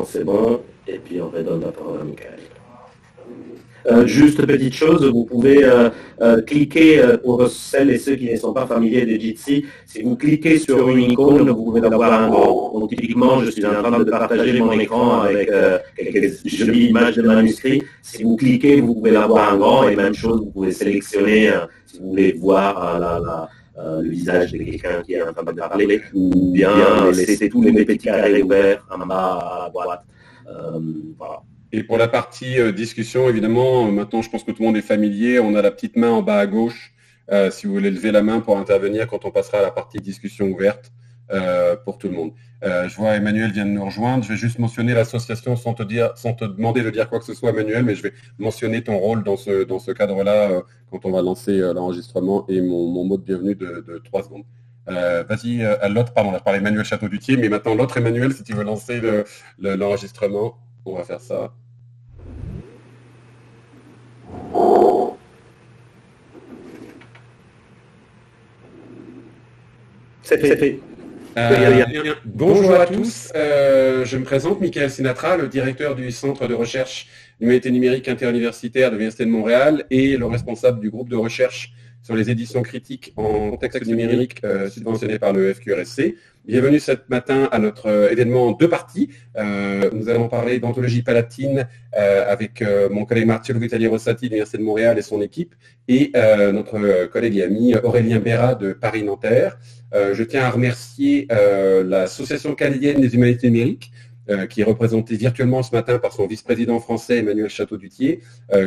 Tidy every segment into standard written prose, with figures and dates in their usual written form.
quand c'est bon, et puis on redonne la parole à Michael. Juste petite chose, vous pouvez cliquer, pour celles et ceux qui ne sont pas familiers de Jitsi, si vous cliquez sur une icône, vous pouvez l'avoir un grand. Donc typiquement, je suis en train de partager mon écran avec quelques jolies images de manuscrits. Si vous cliquez, vous pouvez l'avoir en grand, et même chose, vous pouvez sélectionner, si vous voulez voir le visage de quelqu'un qui est en train de parler, ou bien laisser tous les petits carrés ouverts en bas à droite. Voilà. Et pour la partie discussion, évidemment, maintenant je pense que tout le monde est familier, on a la petite main en bas à gauche, si vous voulez lever la main pour intervenir quand on passera à la partie discussion ouverte pour tout le monde. Je vois Emmanuel vient de nous rejoindre, je vais juste mentionner l'association sans te demander de dire quoi que ce soit, Emmanuel, mais je vais mentionner ton rôle dans ce cadre-là quand on va lancer l'enregistrement et mon mot de bienvenue de 3 secondes. Vas-y, à l'autre, pardon, on a parlé Emmanuel Château-Dutier, mais maintenant l'autre Emmanuel, si tu veux lancer l'enregistrement, on va faire ça. C'est fait. Bonjour à tous, je me présente, Michael Sinatra, le directeur du Centre de recherche Humanité numérique interuniversitaire de l'Université de Montréal et le responsable du groupe de recherche sur les éditions critiques en contexte numérique subventionné par le FQRSC. Bienvenue ce matin à notre événement en 2 parties. Nous allons parler d'anthologie palatine avec mon collègue Marcello Vitali Rossati de l'Université de Montréal et son équipe et notre collègue et ami Aurélien Bérat de Paris-Nanterre. Je tiens à remercier l'Association canadienne des humanités numériques qui est représentée virtuellement ce matin par son vice-président français Emmanuel Château-Dutier,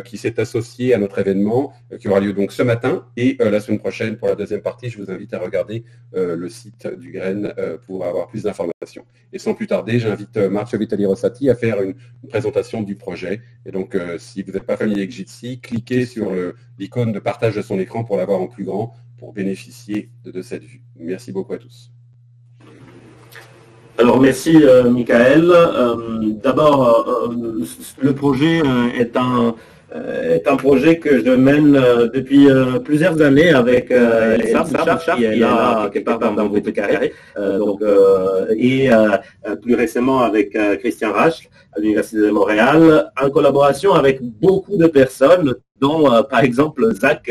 qui s'est associé à notre événement, qui aura lieu donc ce matin et la semaine prochaine pour la deuxième partie. Je vous invite à regarder le site du GREN pour avoir plus d'informations. Et sans plus tarder, j'invite Marcello Vitali Rossati à faire une présentation du projet. Et donc, si vous n'êtes pas familier avec Jitsi, cliquez sur l'icône de partage de son écran pour l'avoir en plus grand, pour bénéficier de cette vue. Merci beaucoup à tous. Alors merci Michael. D'abord, le projet est un projet que je mène depuis plusieurs années avec Elsa Bouchard, qui est là quelque part dans votre carré, et plus récemment avec Christian Rach à l'Université de Montréal, en collaboration avec beaucoup de personnes, dont par exemple Zach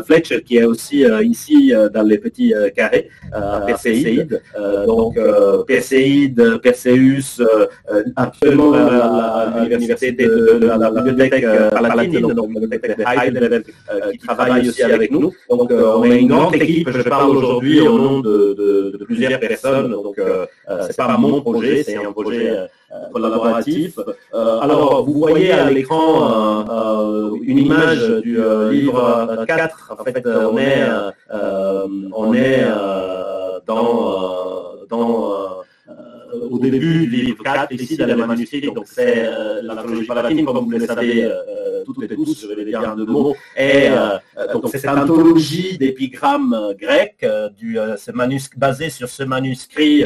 Fletcher, qui est aussi ici dans les petits carrés, Perséide, Perséide, Perseus, absolument l'université de la bibliothèque palatine, donc la bibliothèque de Heidelberg, qui travaille aussi avec nous. Donc on est une grande équipe, je parle aujourd'hui au nom de plusieurs personnes, donc c'est pas mon projet, c'est un projet collaboratif. Alors vous voyez à l'écran une image du livre 4. En fait, on est au début du livre 4, ici dans le manuscrit, donc c'est l'anthologie palatine, comme vous le savez toutes et tous, je vais le dire en 2 mots, et donc c'est cette anthologie d'épigrammes grecs basée sur ce manuscrit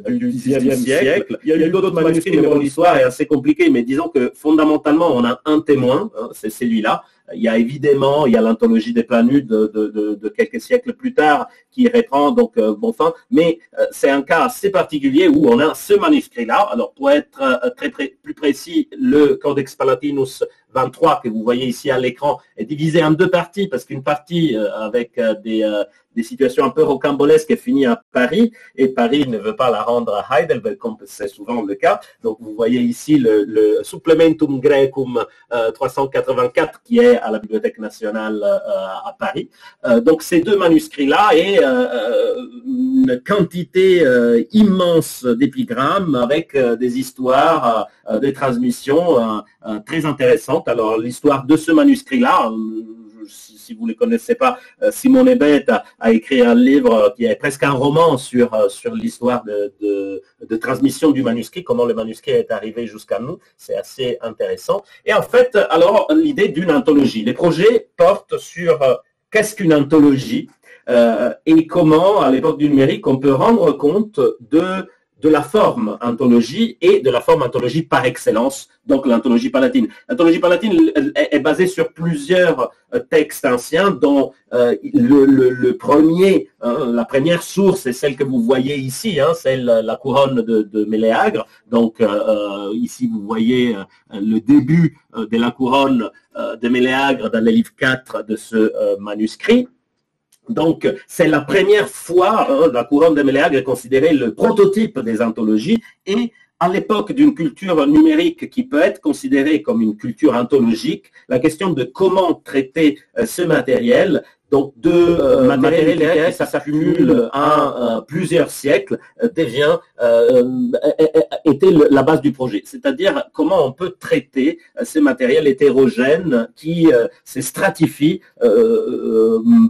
du Xe siècle. Il y a eu d'autres manuscrits, mais l'histoire est assez compliquée, mais disons que fondamentalement on a un témoin, c'est celui-là. Il y a l'anthologie des Planudes de quelques siècles plus tard qui reprend donc Bonfin, mais c'est un cas assez particulier où on a ce manuscrit-là. Alors pour être plus précis, le Codex Palatinus 23 que vous voyez ici à l'écran est divisé en 2 parties, parce qu'une partie avec des situations un peu rocambolesques est finie à Paris, et Paris ne veut pas la rendre à Heidelberg, comme c'est souvent le cas. Donc vous voyez ici le Supplementum Graecum 384 qui est à la Bibliothèque nationale à Paris. Donc ces 2 manuscrits-là et une quantité immense d'épigrammes avec des histoires, des transmissions très intéressantes. Alors l'histoire de ce manuscrit-là, si vous ne le connaissez pas, Simon Ebet a écrit un livre qui est presque un roman sur l'histoire de transmission du manuscrit, comment le manuscrit est arrivé jusqu'à nous. C'est assez intéressant. Et en fait, alors, l'idée d'une anthologie. Les projets portent sur qu'est-ce qu'une anthologie et comment, à l'époque du numérique, on peut rendre compte de la forme anthologie et de la forme anthologie par excellence, donc l'anthologie palatine. L'anthologie palatine est basée sur plusieurs textes anciens, dont le premier, la première source est celle que vous voyez ici, c'est la couronne de Méléagre. Donc ici vous voyez le début de la couronne de Méléagre dans le livre 4 de ce manuscrit. Donc, c'est la première fois, la couronne de Méléagre est considérée le prototype des anthologies, et à l'époque d'une culture numérique qui peut être considérée comme une culture anthologique, la question de comment traiter ce matériel, donc de matériel littéraire qui s'accumule à plusieurs siècles, était la base du projet. C'est-à-dire comment on peut traiter ces matériels hétérogènes qui se stratifient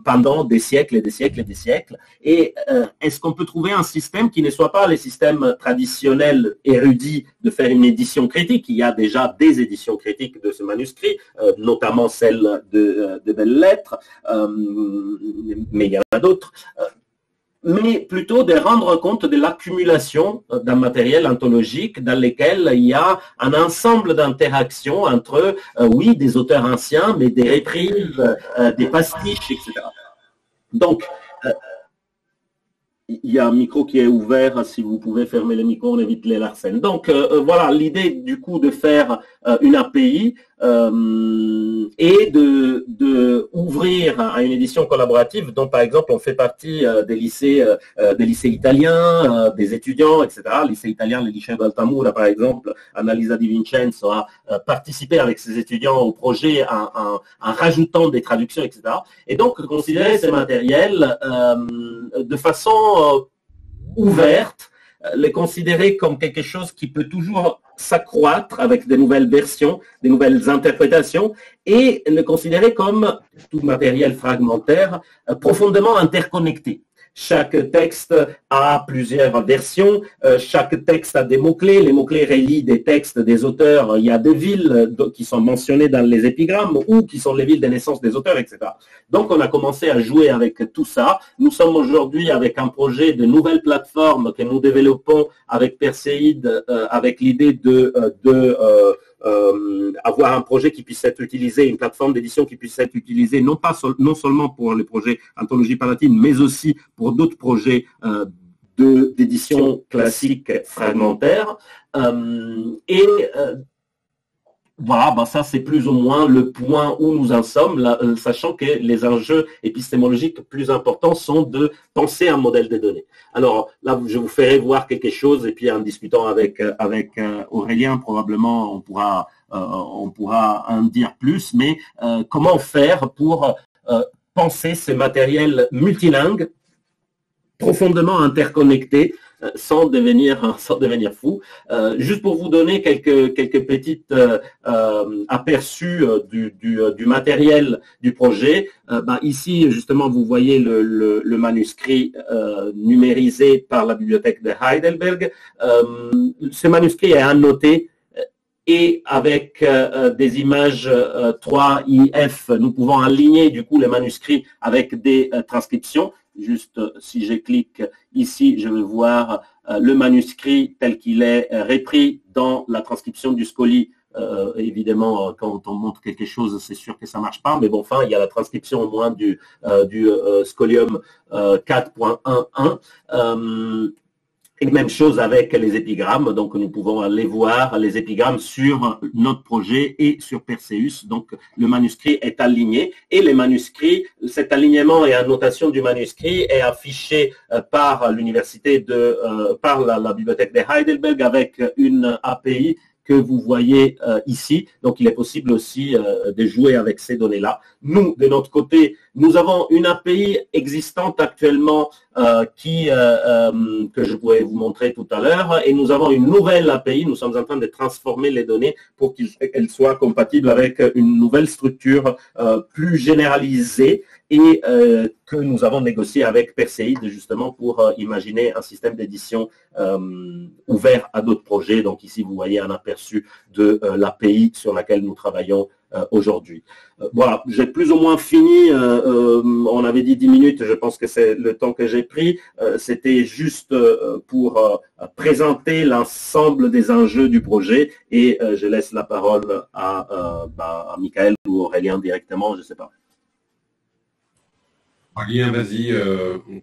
pendant des siècles et des siècles et des siècles. Et est-ce qu'on peut trouver un système qui ne soit pas les systèmes traditionnels érudits de faire une édition critique? Il y a déjà des éditions critiques de ce manuscrit, notamment celle de Belles Lettres, mais il y en a d'autres, mais plutôt de rendre compte de l'accumulation d'un matériel anthologique dans lequel il y a un ensemble d'interactions entre, oui, des auteurs anciens, mais des reprises, des pastiches, etc. Donc, il y a un micro qui est ouvert, si vous pouvez fermer le micro, on évite les larcènes. Donc, voilà, l'idée du coup de faire une API et de ouvrir à une édition collaborative dont, par exemple, on fait partie des lycées italiens, des étudiants, etc. Lycée italien, le lycée d'Altamura, par exemple, Annalisa Di Vincenzo a participé avec ses étudiants au projet en rajoutant des traductions, etc. Et donc, considérer ces matériels de façon ouverte, les considérer comme quelque chose qui peut toujours s'accroître avec de nouvelles versions, des nouvelles interprétations, et le considérer comme tout matériel fragmentaire profondément interconnecté. Chaque texte a plusieurs versions, chaque texte a des mots-clés, les mots-clés relient des textes des auteurs, il y a des villes qui sont mentionnées dans les épigrammes ou qui sont les villes de naissance des auteurs, etc. Donc on a commencé à jouer avec tout ça. Nous sommes aujourd'hui avec un projet de nouvelle plateforme que nous développons avec Perséide, avec l'idée avoir un projet qui puisse être utilisé, une plateforme d'édition qui puisse être utilisée non seulement pour les projets Anthologie Palatine, mais aussi pour d'autres projets d'édition classique fragmentaire. Voilà, ça c'est plus ou moins le point où nous en sommes, là, sachant que les enjeux épistémologiques plus importants sont de penser un modèle de données. Alors là, je vous ferai voir quelque chose, et puis en discutant avec Aurélien, probablement on pourra en dire plus, mais comment faire pour penser ce matériel multilingue, profondément interconnecté, sans devenir fou. Juste pour vous donner quelques petites aperçus du matériel du projet. Ici, justement, vous voyez le manuscrit numérisé par la bibliothèque de Heidelberg. Ce manuscrit est annoté et avec des images 3IF, nous pouvons aligner du coup les manuscrits avec des transcriptions. Juste si je clique ici, je vais voir le manuscrit tel qu'il est repris dans la transcription du Scoli. Évidemment, quand on montre quelque chose, c'est sûr que ça ne marche pas, mais bon, enfin, il y a la transcription au moins du Scolium 4.1.1. Et même chose avec les épigrammes, donc nous pouvons aller voir les épigrammes sur notre projet et sur Perseus. Donc le manuscrit est aligné et les manuscrits, cet alignement et annotation du manuscrit est affiché par l'université par la bibliothèque de Heidelberg avec une API que vous voyez ici. Donc, il est possible aussi de jouer avec ces données-là. Nous, de notre côté, nous avons une API existante actuellement que je pourrais vous montrer tout à l'heure, et nous avons une nouvelle API. Nous sommes en train de transformer les données pour qu'elles soient compatibles avec une nouvelle structure plus généralisée et que nous avons négocié avec Perséide justement pour imaginer un système d'édition ouvert à d'autres projets. Donc ici, vous voyez un aperçu de l'API sur laquelle nous travaillons aujourd'hui. Voilà, j'ai plus ou moins fini. On avait dit 10 minutes, je pense que c'est le temps que j'ai pris. C'était juste pour présenter l'ensemble des enjeux du projet et je laisse la parole à Michael ou Aurélien directement, je ne sais pas. Aurélien, vas-y,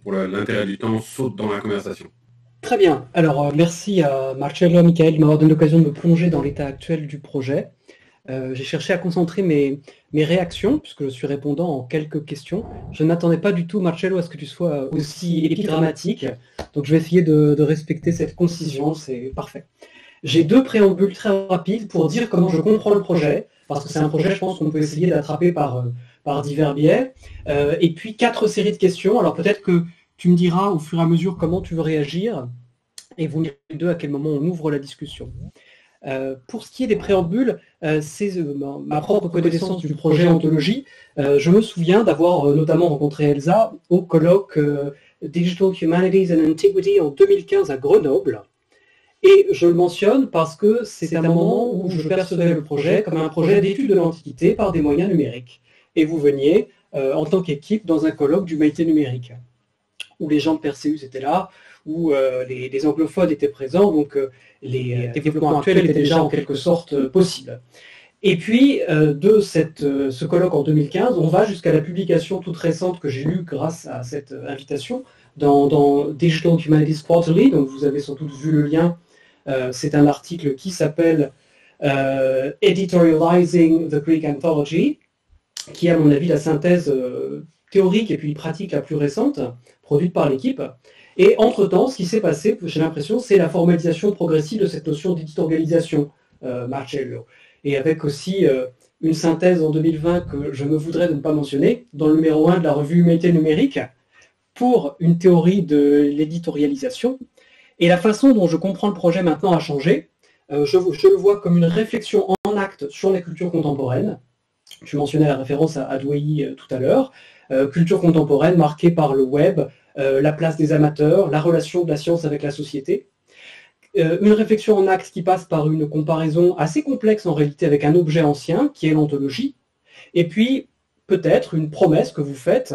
pour l'intérêt du temps, saute dans la conversation. Très bien. Alors, merci à Marcello et Michael de m'avoir donné l'occasion de me plonger dans l'état actuel du projet. J'ai cherché à concentrer mes réactions, puisque je suis répondant en quelques questions. Je n'attendais pas du tout, Marcello, à ce que tu sois aussi épigrammatique. Donc, je vais essayer de respecter cette concision. C'est parfait. J'ai 2 préambules très rapides pour dire comment je comprends le projet, parce que c'est un projet, je pense, qu'on peut essayer d'attraper par divers biais. Et puis 4 séries de questions. Alors, peut-être que tu me diras au fur et à mesure comment tu veux réagir, et vous me direz les deux à quel moment on ouvre la discussion. Pour ce qui est des préambules, c'est ma propre connaissance du projet Ontologie. Je me souviens d'avoir notamment rencontré Elsa au colloque Digital Humanities and Antiquity en 2015 à Grenoble. Et je le mentionne parce que c'est un moment où je percevais le projet comme un projet d'étude de l'Antiquité par des moyens numériques. Et vous veniez en tant qu'équipe dans un colloque d'humanité numérique, où les gens de Perseus étaient là, où les anglophones étaient présents, donc les développements actuels étaient déjà en quelque sorte possibles. Et puis, de ce colloque en 2015, on va jusqu'à la publication toute récente que j'ai lue grâce à cette invitation dans Digital Humanities Quarterly, donc vous avez sans doute vu le lien. C'est un article qui s'appelle Editorializing the Greek Anthology, qui est à mon avis la synthèse théorique et puis pratique la plus récente, produite par l'équipe. Et entre-temps, ce qui s'est passé, j'ai l'impression, c'est la formalisation progressive de cette notion d'éditorialisation, Marcello. Et avec aussi une synthèse en 2020 que je me voudrais de ne pas mentionner, dans le numéro 1 de la revue Humanité numérique, pour une théorie de l'éditorialisation. Et la façon dont je comprends le projet maintenant a changé. Je le vois comme une réflexion en acte sur la culture contemporaine. Tu mentionnais la référence à Douai tout à l'heure. Culture contemporaine marquée par le web, la place des amateurs, la relation de la science avec la société. Une réflexion en acte qui passe par une comparaison assez complexe en réalité avec un objet ancien, qui est l'ontologie. Et puis, peut-être une promesse que vous faites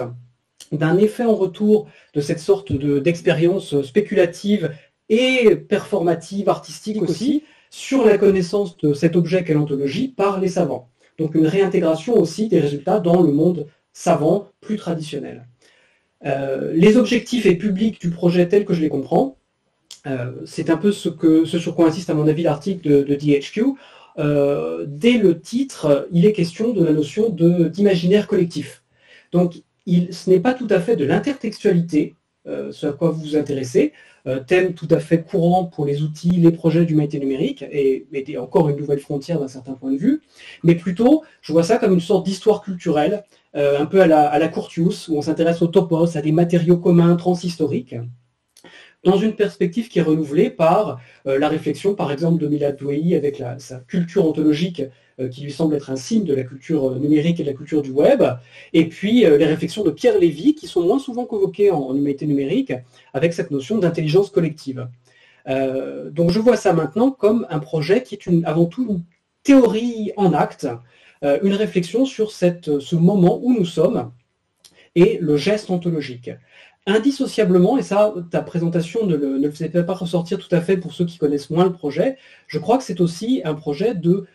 d'un effet en retour de cette sorte d'expérience spéculative et performative, artistique aussi, sur la connaissance de cet objet qu'est l'ontologie par les savants. Donc une réintégration aussi des résultats dans le monde savant plus traditionnel. Les objectifs et publics du projet tel que je les comprends, c'est un peu ce sur quoi insiste à mon avis l'article de DHQ. Dès le titre, il est question de la notion d'imaginaire collectif. Donc ce n'est pas tout à fait de l'intertextualité, ce à quoi vous vous intéressez, thème tout à fait courant pour les outils, les projets d'humanité numérique, et encore une nouvelle frontière d'un certain point de vue, mais plutôt, je vois ça comme une sorte d'histoire culturelle, un peu à la Curtius, où on s'intéresse au topos, à des matériaux communs transhistoriques, dans une perspective qui est renouvelée par la réflexion, par exemple, de Milad Douai avec sa culture ontologique, qui lui semble être un signe de la culture numérique et de la culture du web, et puis les réflexions de Pierre Lévy, qui sont moins souvent convoquées en humanité numérique, avec cette notion d'intelligence collective. Donc je vois ça maintenant comme un projet qui est avant tout une théorie en acte, une réflexion sur ce moment où nous sommes, et le geste ontologique. Indissociablement, et ça, ta présentation ne le faisait pas ressortir tout à fait pour ceux qui connaissent moins le projet, je crois que c'est aussi un projet de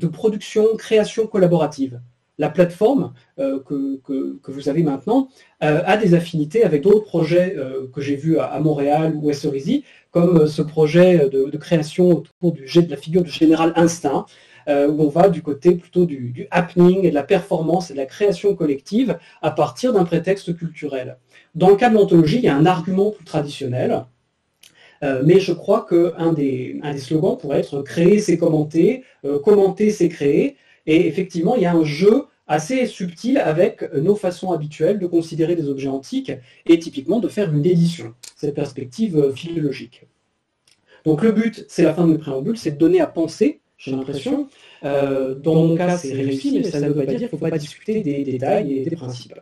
production, création collaborative. La plateforme que vous avez maintenant a des affinités avec d'autres projets que j'ai vus à Montréal ou à Cerisy, comme ce projet de création autour de la figure du général Instinct, où on va du côté plutôt du happening et de la performance et de la création collective à partir d'un prétexte culturel. Dans le cas de l'ontologie, il y a un argument plus traditionnel, mais je crois qu'un des slogans pourrait être « créer, c'est commenter »,« commenter, c'est créer », et effectivement, il y a un jeu assez subtil avec nos façons habituelles de considérer des objets antiques et typiquement de faire une édition, cette perspective philologique. Donc le but, c'est la fin de mes préambules, c'est de donner à penser, j'ai l'impression. Dans mon cas, c'est réussi, mais ça ne veut pas dire qu'il ne faut pas discuter des détails et des principes.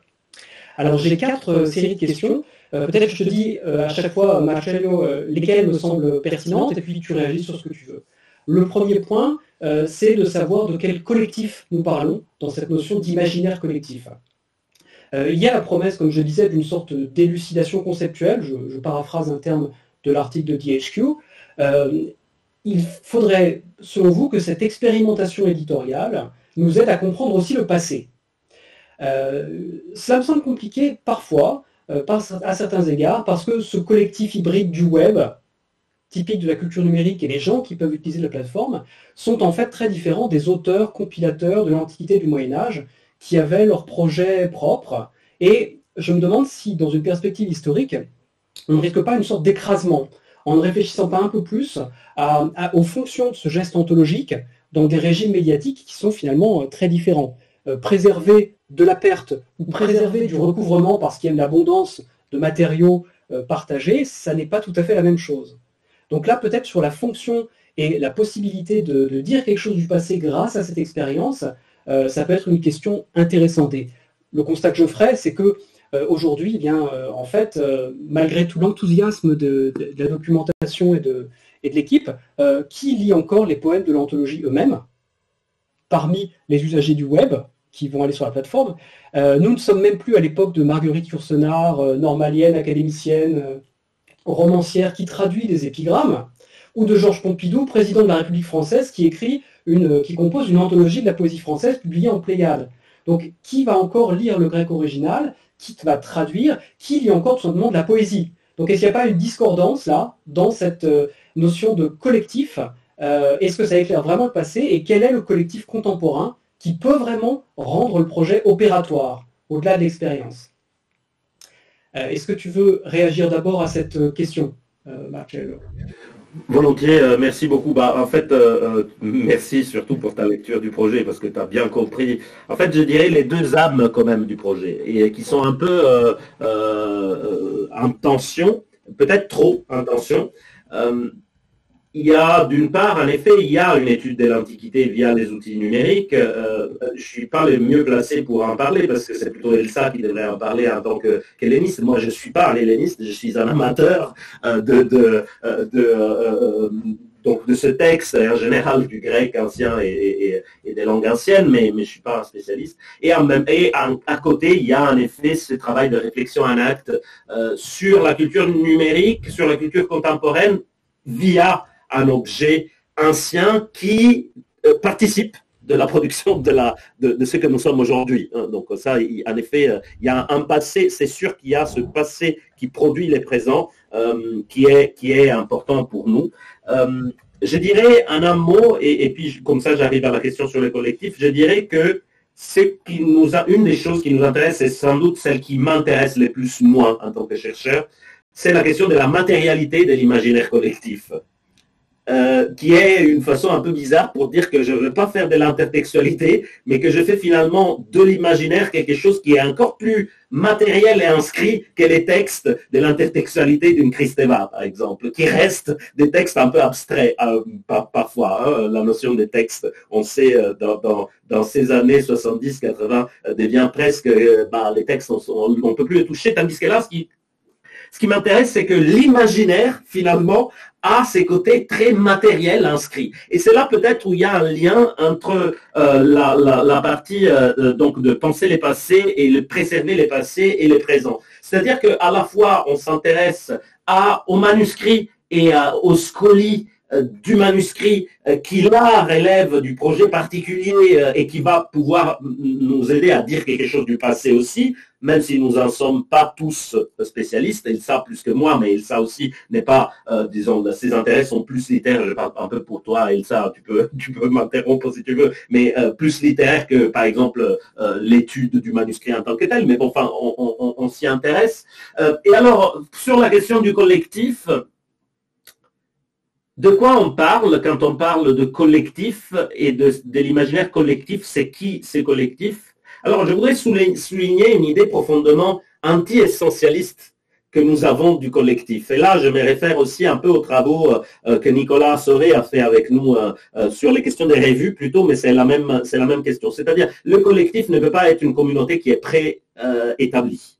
Alors j'ai 4 séries de questions. Peut-être que je te dis à chaque fois, Marcello, lesquelles me semblent pertinentes, et puis tu réagis sur ce que tu veux. Le premier point, c'est de savoir de quel collectif nous parlons dans cette notion d'imaginaire collectif. Il y a la promesse, comme je disais, d'une sorte d'élucidation conceptuelle, je paraphrase un terme de l'article de DHQ. Il faudrait, selon vous, que cette expérimentation éditoriale nous aide à comprendre aussi le passé. Cela me semble compliqué parfois, à certains égards, parce que ce collectif hybride du web, typique de la culture numérique, et les gens qui peuvent utiliser la plateforme, sont en fait très différents des auteurs, compilateurs de l'Antiquité du Moyen-Âge, qui avaient leurs projets propres. Et je me demande si, dans une perspective historique, on ne risque pas une sorte d'écrasement, en ne réfléchissant pas un peu plus aux fonctions de ce geste ontologique dans des régimes médiatiques qui sont finalement très différents. Préserver de la perte ou préserver du recouvrement parce qu'il y a une abondance de matériaux partagés, ça n'est pas tout à fait la même chose. Donc là, peut-être sur la fonction et la possibilité de dire quelque chose du passé grâce à cette expérience, ça peut être une question intéressante. Et le constat que je ferai, c'est que aujourd'hui, eh bien, en fait, malgré tout l'enthousiasme de la documentation et de l'équipe, qui lit encore les poèmes de l'anthologie eux-mêmes, parmi les usagers du web qui vont aller sur la plateforme, nous ne sommes même plus à l'époque de Marguerite Yourcenar, normalienne, académicienne, romancière qui traduit des épigrammes, ou de Georges Pompidou, président de la République française, qui compose une anthologie de la poésie française publiée en Pléiade. Donc, qui va encore lire le grec original? Qui va traduire? Qui lit encore tout simplement de la poésie? Donc, est-ce qu'il n'y a pas une discordance là, dans cette notion de collectif? Est-ce que ça éclaire vraiment le passé? Et quel est le collectif contemporain qui peut vraiment rendre le projet opératoire, au-delà de l'expérience? Est-ce que tu veux réagir d'abord à cette question, Marcel? Volontiers, merci beaucoup. En fait, merci surtout pour ta lecture du projet, parce que tu as bien compris. En fait, je dirais les deux âmes quand même du projet, et qui sont un peu en tension, peut-être trop en tension. Il y a d'une part, en effet, il y a une étude de l'Antiquité via les outils numériques. Je ne suis pas le mieux placé pour en parler, parce que c'est plutôt Elsa qui devrait en parler en tant qu'helléniste. Moi, je ne suis pas un helléniste, je suis un amateur donc de ce texte, en général du grec ancien et des langues anciennes, mais je ne suis pas un spécialiste. Et à côté, il y a en effet ce travail de réflexion en acte sur la culture numérique, sur la culture contemporaine, via un objet ancien qui participe de la production de ce que nous sommes aujourd'hui. Donc ça, en effet, il y a un passé, c'est sûr qu'il y a ce passé qui produit les présents qui est important pour nous. Je dirais en un mot, et puis comme ça j'arrive à la question sur le collectif, je dirais que une des choses qui nous intéresse, et sans doute celle qui m'intéresse le plus moi en tant que chercheur, c'est la question de la matérialité de l'imaginaire collectif. Qui est une façon un peu bizarre pour dire que je ne veux pas faire de l'intertextualité, mais que je fais finalement de l'imaginaire quelque chose qui est encore plus matériel et inscrit que les textes de l'intertextualité d'une Kristeva, par exemple, qui restent des textes un peu abstraits parfois. La notion des textes, on sait, dans ces années 70-80, devient presque, les textes, on ne peut plus les toucher, tandis que là, ce qui m'intéresse, c'est que l'imaginaire, finalement, a ces côtés très matériels inscrits. Et c'est là peut-être où il y a un lien entre la partie donc de penser les passés et de préserver les passés et les présents. C'est-à-dire qu'à la fois, on s'intéresse aux manuscrits et aux scolies du manuscrit qui là relève du projet particulier et qui va pouvoir nous aider à dire quelque chose du passé aussi, même si nous n'en sommes pas tous spécialistes. Elsa plus que moi, mais Elsa aussi n'est pas, disons, ses intérêts sont plus littéraires. Je parle un peu pour toi, Elsa, tu peux m'interrompre si tu veux, mais plus littéraire que, par exemple, l'étude du manuscrit en tant que tel. Mais bon, enfin, on s'y intéresse. Et alors, sur la question du collectif, de quoi on parle quand on parle de collectif et de l'imaginaire collectif? C'est qui ces collectifs? Alors, je voudrais souligner une idée profondément anti-essentialiste que nous avons du collectif. Et là, je me réfère aussi un peu aux travaux que Nicolas Soré a fait avec nous sur les questions des revues plutôt, mais c'est la même question. C'est-à-dire, le collectif ne peut pas être une communauté qui est préétablie.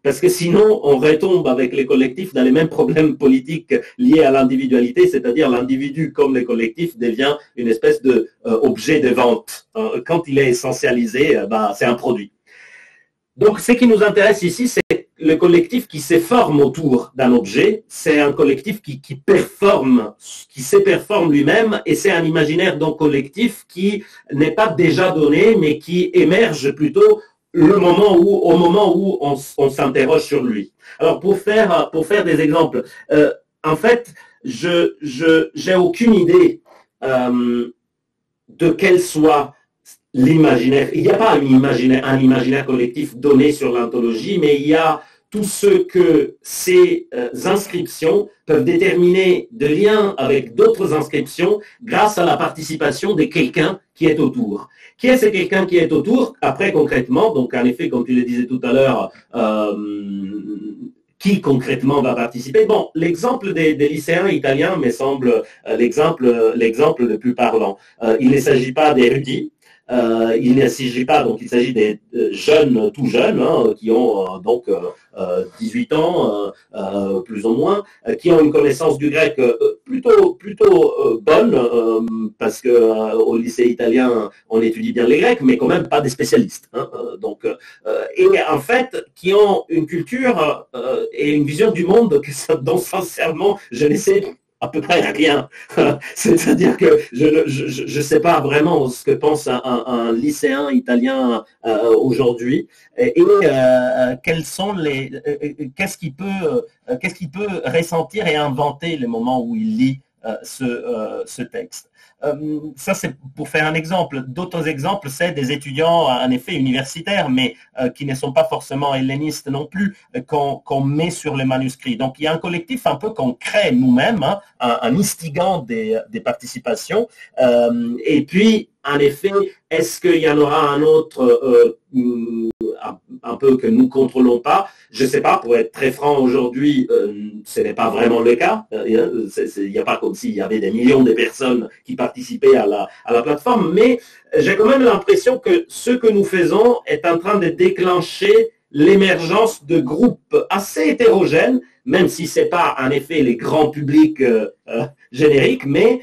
parce que sinon on retombe avec les collectifs dans les mêmes problèmes politiques liés à l'individualité, c'est-à-dire l'individu comme le collectif devient une espèce d'objet de vente. Quand il est essentialisé, c'est un produit. Donc ce qui nous intéresse ici, c'est le collectif qui se forme autour d'un objet, c'est un collectif qui se performe lui-même, et c'est un imaginaire donc collectif qui n'est pas déjà donné, mais qui émerge plutôt au moment où on s'interroge sur lui. Alors pour faire des exemples, en fait, j'ai aucune idée de quel soit l'imaginaire. Il n'y a pas un imaginaire collectif donné sur l'anthologie, mais il y a tout ce que ces inscriptions peuvent déterminer de lien avec d'autres inscriptions grâce à la participation de quelqu'un qui est autour. Qui est ce quelqu'un qui est autour? Après, concrètement, donc en effet, comme tu le disais tout à l'heure, qui concrètement va participer? Bon, l'exemple des lycéens italiens me semble l'exemple le plus parlant. Il ne s'agit pas d'érudits. Il ne s'agit pas, donc il s'agit des jeunes, tout jeunes, qui ont 18 ans, plus ou moins, qui ont une connaissance du grec plutôt bonne, parce que au lycée italien, on étudie bien les grecs, mais quand même pas des spécialistes. Et en fait, qui ont une culture et une vision du monde dont sincèrement, je ne sais à peu près rien. C'est-à-dire que je ne sais pas vraiment ce que pense un lycéen italien aujourd'hui et quels sont qu'est-ce qu'il peut ressentir et inventer le moment où il lit ce texte. Ça, c'est pour faire un exemple. D'autres exemples, c'est des étudiants, en effet, universitaires, mais qui ne sont pas forcément hellénistes non plus, qu'on met sur les manuscrits. Donc, il y a un collectif un peu qu'on crée nous-mêmes, un instigant des participations. Et puis, en effet, est-ce qu'il y en aura un autre un peu que nous ne contrôlons pas? Je ne sais pas, pour être très franc aujourd'hui, ce n'est pas vraiment le cas. Il n'y a pas comme s'il y avait des millions de personnes qui participaient à la plateforme, mais j'ai quand même l'impression que ce que nous faisons est en train de déclencher l'émergence de groupes assez hétérogènes, même si ce n'est pas en effet les grands publics génériques, mais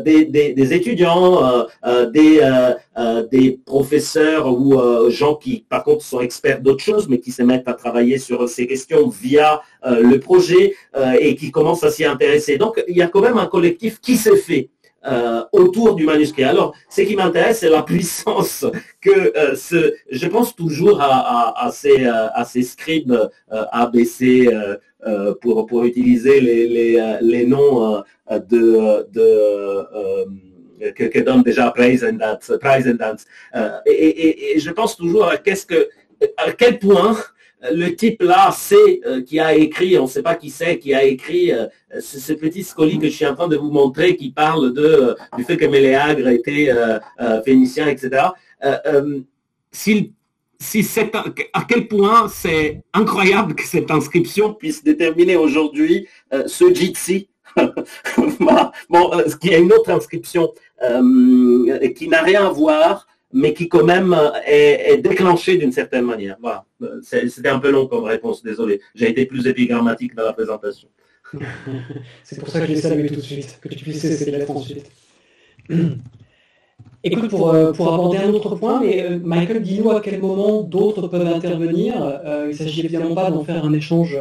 des étudiants, des professeurs ou gens qui par contre sont experts d'autres choses, mais qui se mettent à travailler sur ces questions via le projet et qui commencent à s'y intéresser. Donc il y a quand même un collectif qui s'est fait autour du manuscrit. Alors, ce qui m'intéresse, c'est la puissance que je pense toujours à ces scribes ABC pour utiliser les noms que donne déjà Price and Dance. Et je pense toujours à quel point le type là sait qui a écrit, on ne sait pas qui c'est, qui a écrit ce petit scoli que je suis en train de vous montrer, qui parle du fait que Méléagre était phénicien, etc. À quel point c'est incroyable que cette inscription puisse déterminer aujourd'hui ce Jitsi. Qui a une autre inscription qui n'a rien à voir, mais qui quand même est déclenchée d'une certaine manière. Voilà. C'était un peu long comme réponse, désolé. J'ai été plus épigrammatique dans la présentation. C'est pour ça que je l'ai salué tout de suite, que tu puisses cesser les lettres ensuite. Écoute, pour aborder un autre point, mais Michael, dis-nous à quel moment d'autres peuvent intervenir. Il ne s'agit évidemment pas d'en faire un échange,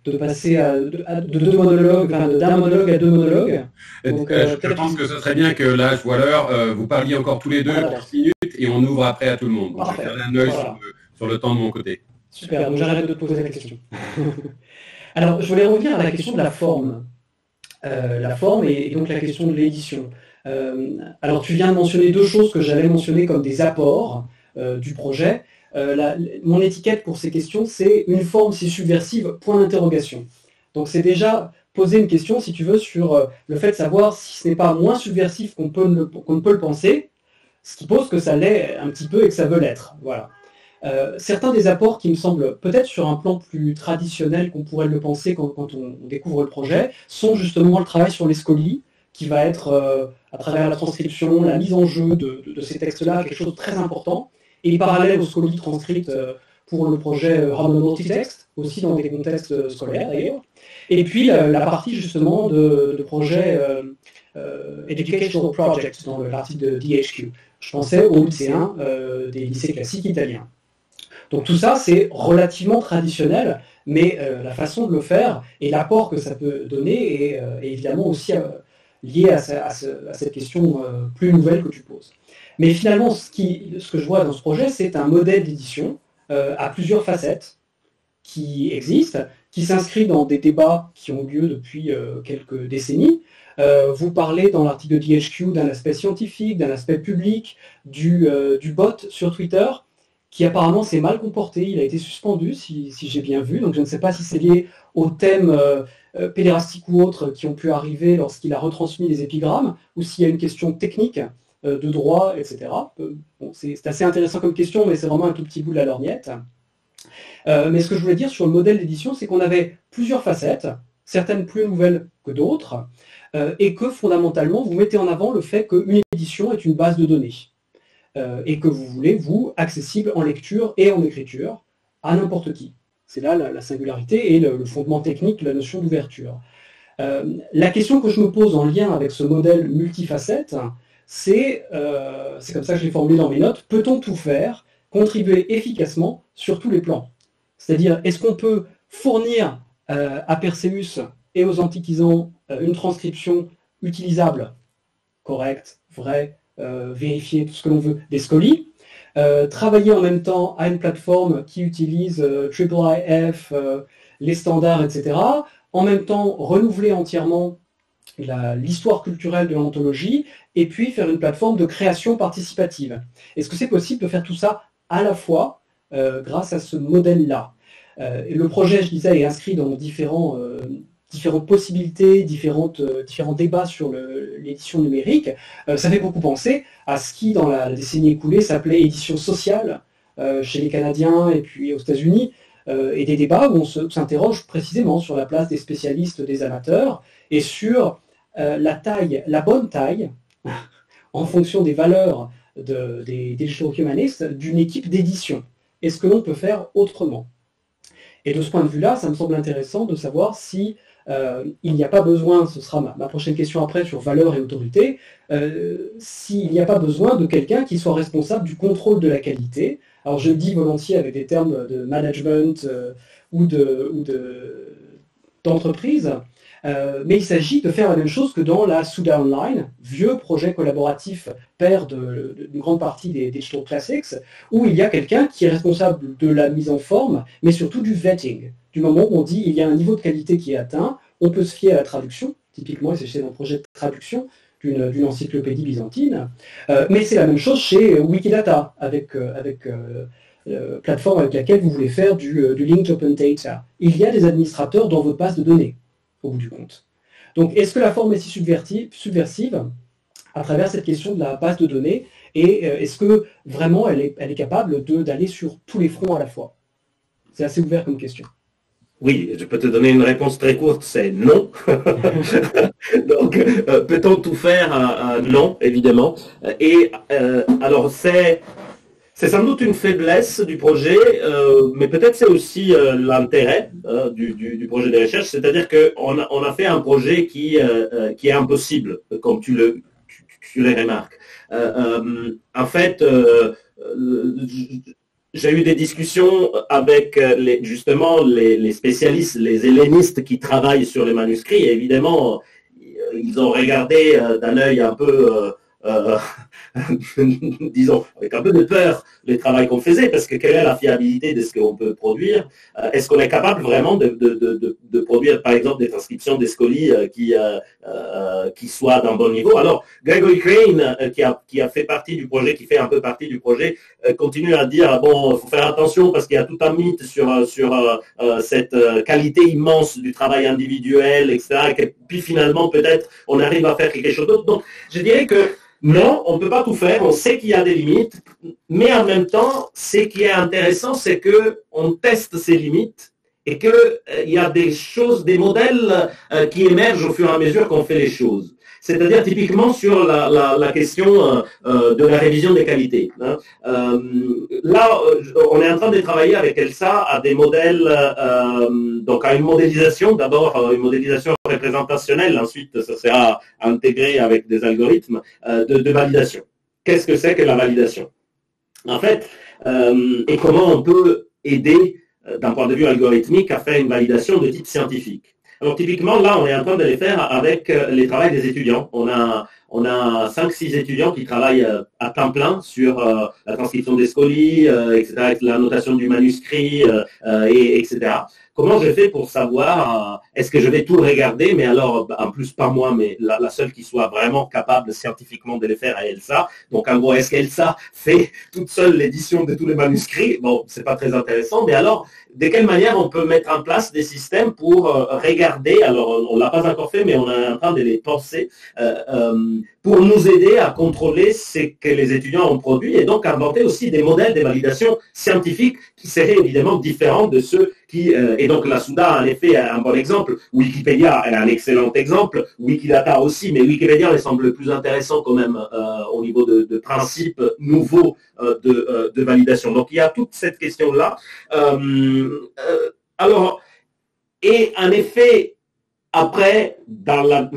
de passer de deux monologues, enfin d'un monologue à deux monologues. Donc, je pense que ce serait bien que là, je vois l'heure, vous parliez encore tous les deux 10 minutes et on ouvre après à tout le monde. Donc, je vais faire un œil sur le temps de mon côté. Super, donc j'arrête de te poser la question. Alors, je voulais revenir à la question de la forme. La forme et donc la question de l'édition. Alors, tu viens de mentionner deux choses que j'avais mentionnées comme des apports du projet. Mon étiquette pour ces questions, c'est une forme si subversive, point d'interrogation. Donc c'est déjà poser une question, si tu veux, sur le fait de savoir si ce n'est pas moins subversif qu'on ne peut le penser, ce qui pose que ça l'est un petit peu et que ça veut l'être. Voilà. Certains des apports qui me semblent peut-être sur un plan plus traditionnel qu'on pourrait le penser quand on découvre le projet, sont justement le travail sur les scolies, qui va être, à travers la transcription, la mise en jeu de ces textes-là, quelque chose de très important. Et parallèle aux scolies transcrites pour le projet Harmon Multitext, aussi dans des contextes scolaires d'ailleurs. Et puis la partie justement de projet Educational Projects dans l'article de DHQ. Je pensais au lycéens des lycées classiques italiens. Donc tout ça, c'est relativement traditionnel, mais la façon de le faire et l'apport que ça peut donner est évidemment aussi lié à cette question plus nouvelle que tu poses. Mais finalement, ce que je vois dans ce projet, c'est un modèle d'édition à plusieurs facettes qui existent, qui s'inscrit dans des débats qui ont lieu depuis quelques décennies. Vous parlez dans l'article de DHQ d'un aspect scientifique, d'un aspect public, du bot sur Twitter, qui apparemment s'est mal comporté. Il a été suspendu, si j'ai bien vu. Donc je ne sais pas si c'est lié aux thèmes pédérastiques ou autres qui ont pu arriver lorsqu'il a retransmis les épigrammes, ou s'il y a une question technique de droit, etc. Bon, c'est assez intéressant comme question, mais c'est vraiment un tout petit bout de la lorgnette. Mais ce que je voulais dire sur le modèle d'édition, c'est qu'on avait plusieurs facettes, certaines plus nouvelles que d'autres, et que fondamentalement, vous mettez en avant le fait qu'une édition est une base de données, et que vous voulez, vous, accessible en lecture et en écriture, à n'importe qui. C'est là la singularité et le fondement technique de la notion d'ouverture. La question que je me pose en lien avec ce modèle multifacette, c'est comme ça que je l'ai formulé dans mes notes, peut-on tout faire, contribuer efficacement sur tous les plans? C'est-à-dire, est-ce qu'on peut fournir à Perseus et aux antiquisants une transcription utilisable, correcte, vraie, vérifiée, tout ce que l'on veut, des scolies, travailler en même temps à une plateforme qui utilise IIIF, les standards, etc., en même temps renouveler entièrement l'histoire culturelle de l'anthologie, et puis faire une plateforme de création participative. Est-ce que c'est possible de faire tout ça à la fois grâce à ce modèle-là? Le projet, je disais, est inscrit dans différentes possibilités, différents débats sur l'édition numérique. Ça fait beaucoup penser à ce qui, dans la décennie écoulée, s'appelait édition sociale chez les Canadiens et puis aux États-Unis, et des débats où on s'interroge précisément sur la place des spécialistes, des amateurs, et sur la bonne taille, en fonction des valeurs des digital humanists, d'une équipe d'édition. Est-ce que l'on peut faire autrement? Et de ce point de vue-là, ça me semble intéressant de savoir si il n'y a pas besoin, ce sera ma prochaine question après sur valeur et autorité, s'il n'y a pas besoin de quelqu'un qui soit responsable du contrôle de la qualité. Alors je le dis volontiers avec des termes de management ou d'entreprise, mais il s'agit de faire la même chose que dans la Souda Online, vieux projet collaboratif père d'une grande partie des Digital Classics, où il y a quelqu'un qui est responsable de la mise en forme, mais surtout du vetting. Du moment où on dit il y a un niveau de qualité qui est atteint, on peut se fier à la traduction, typiquement il s'agissait d'un projet de traduction d'une encyclopédie byzantine, mais c'est la même chose chez Wikidata, avec plateforme avec laquelle vous voulez faire du linked open data. Il y a des administrateurs dans votre base de données, au bout du compte. Donc est-ce que la forme est si subversive à travers cette question de la base de données, et est-ce que vraiment elle est capable d'aller sur tous les fronts à la fois? C'est assez ouvert comme question. Oui, je peux te donner une réponse très courte, c'est non. Donc, peut-on tout faire? Non, évidemment. Et alors, c'est sans doute une faiblesse du projet, mais peut-être c'est aussi l'intérêt du projet de recherche, c'est-à-dire qu'on a fait un projet qui est impossible, comme tu le remarques. En fait, j'ai eu des discussions avec justement les spécialistes, les hellénistes qui travaillent sur les manuscrits, et évidemment, ils ont regardé d'un œil un peu, disons, avec un peu de peur le travail qu'on faisait, parce que quelle est la fiabilité de ce qu'on peut produire? Est-ce qu'on est capable vraiment de produire, par exemple, des transcriptions des scolies qui soient d'un bon niveau? Alors, Gregory Crane, qui a fait partie du projet, qui fait un peu partie du projet, continue à dire, bon, il faut faire attention parce qu'il y a tout un mythe sur cette qualité immense du travail individuel, etc. Et puis finalement, peut-être, on arrive à faire quelque chose d'autre. Donc, je dirais que non, on ne peut pas tout faire, on sait qu'il y a des limites, mais en même temps, ce qui est intéressant, c'est qu'on teste ces limites et qu'il y a des choses, des modèles qui émergent au fur et à mesure qu'on fait les choses. c'est-à-dire typiquement sur la question de la révision des qualités. Hein. Là, on est en train de travailler avec ELSA à des modèles, donc à une modélisation, d'abord une modélisation représentationnelle, ensuite ça sera intégré avec des algorithmes de validation. Qu'est-ce que c'est que la validation? En fait, et comment on peut aider d'un point de vue algorithmique à faire une validation de type scientifique. Alors typiquement, là, on est en train de les faire avec les travaux des étudiants. On a 5-6 étudiants qui travaillent à temps plein sur la transcription des scolies, etc., la notation du manuscrit, etc. Comment je fais pour savoir, est-ce que je vais tout regarder, mais alors, en plus, pas moi, mais la seule qui soit vraiment capable scientifiquement de les faire à ELSA. Donc, en gros, est-ce qu'ELSA fait toute seule l'édition de tous les manuscrits? Bon, c'est pas très intéressant, mais alors, de quelle manière on peut mettre en place des systèmes pour regarder, alors on ne l'a pas encore fait, mais on est en train de les penser, pour nous aider à contrôler ce que les étudiants ont produit et donc inventer aussi des modèles de validation scientifique qui seraient évidemment différents de ceux qui... et donc la Souda en effet est un bon exemple, Wikipédia est un excellent exemple, Wikidata aussi, mais Wikipédia me semble le plus intéressant quand même au niveau de principes nouveaux de validation. Donc il y a toute cette question-là. Alors, et en effet, après,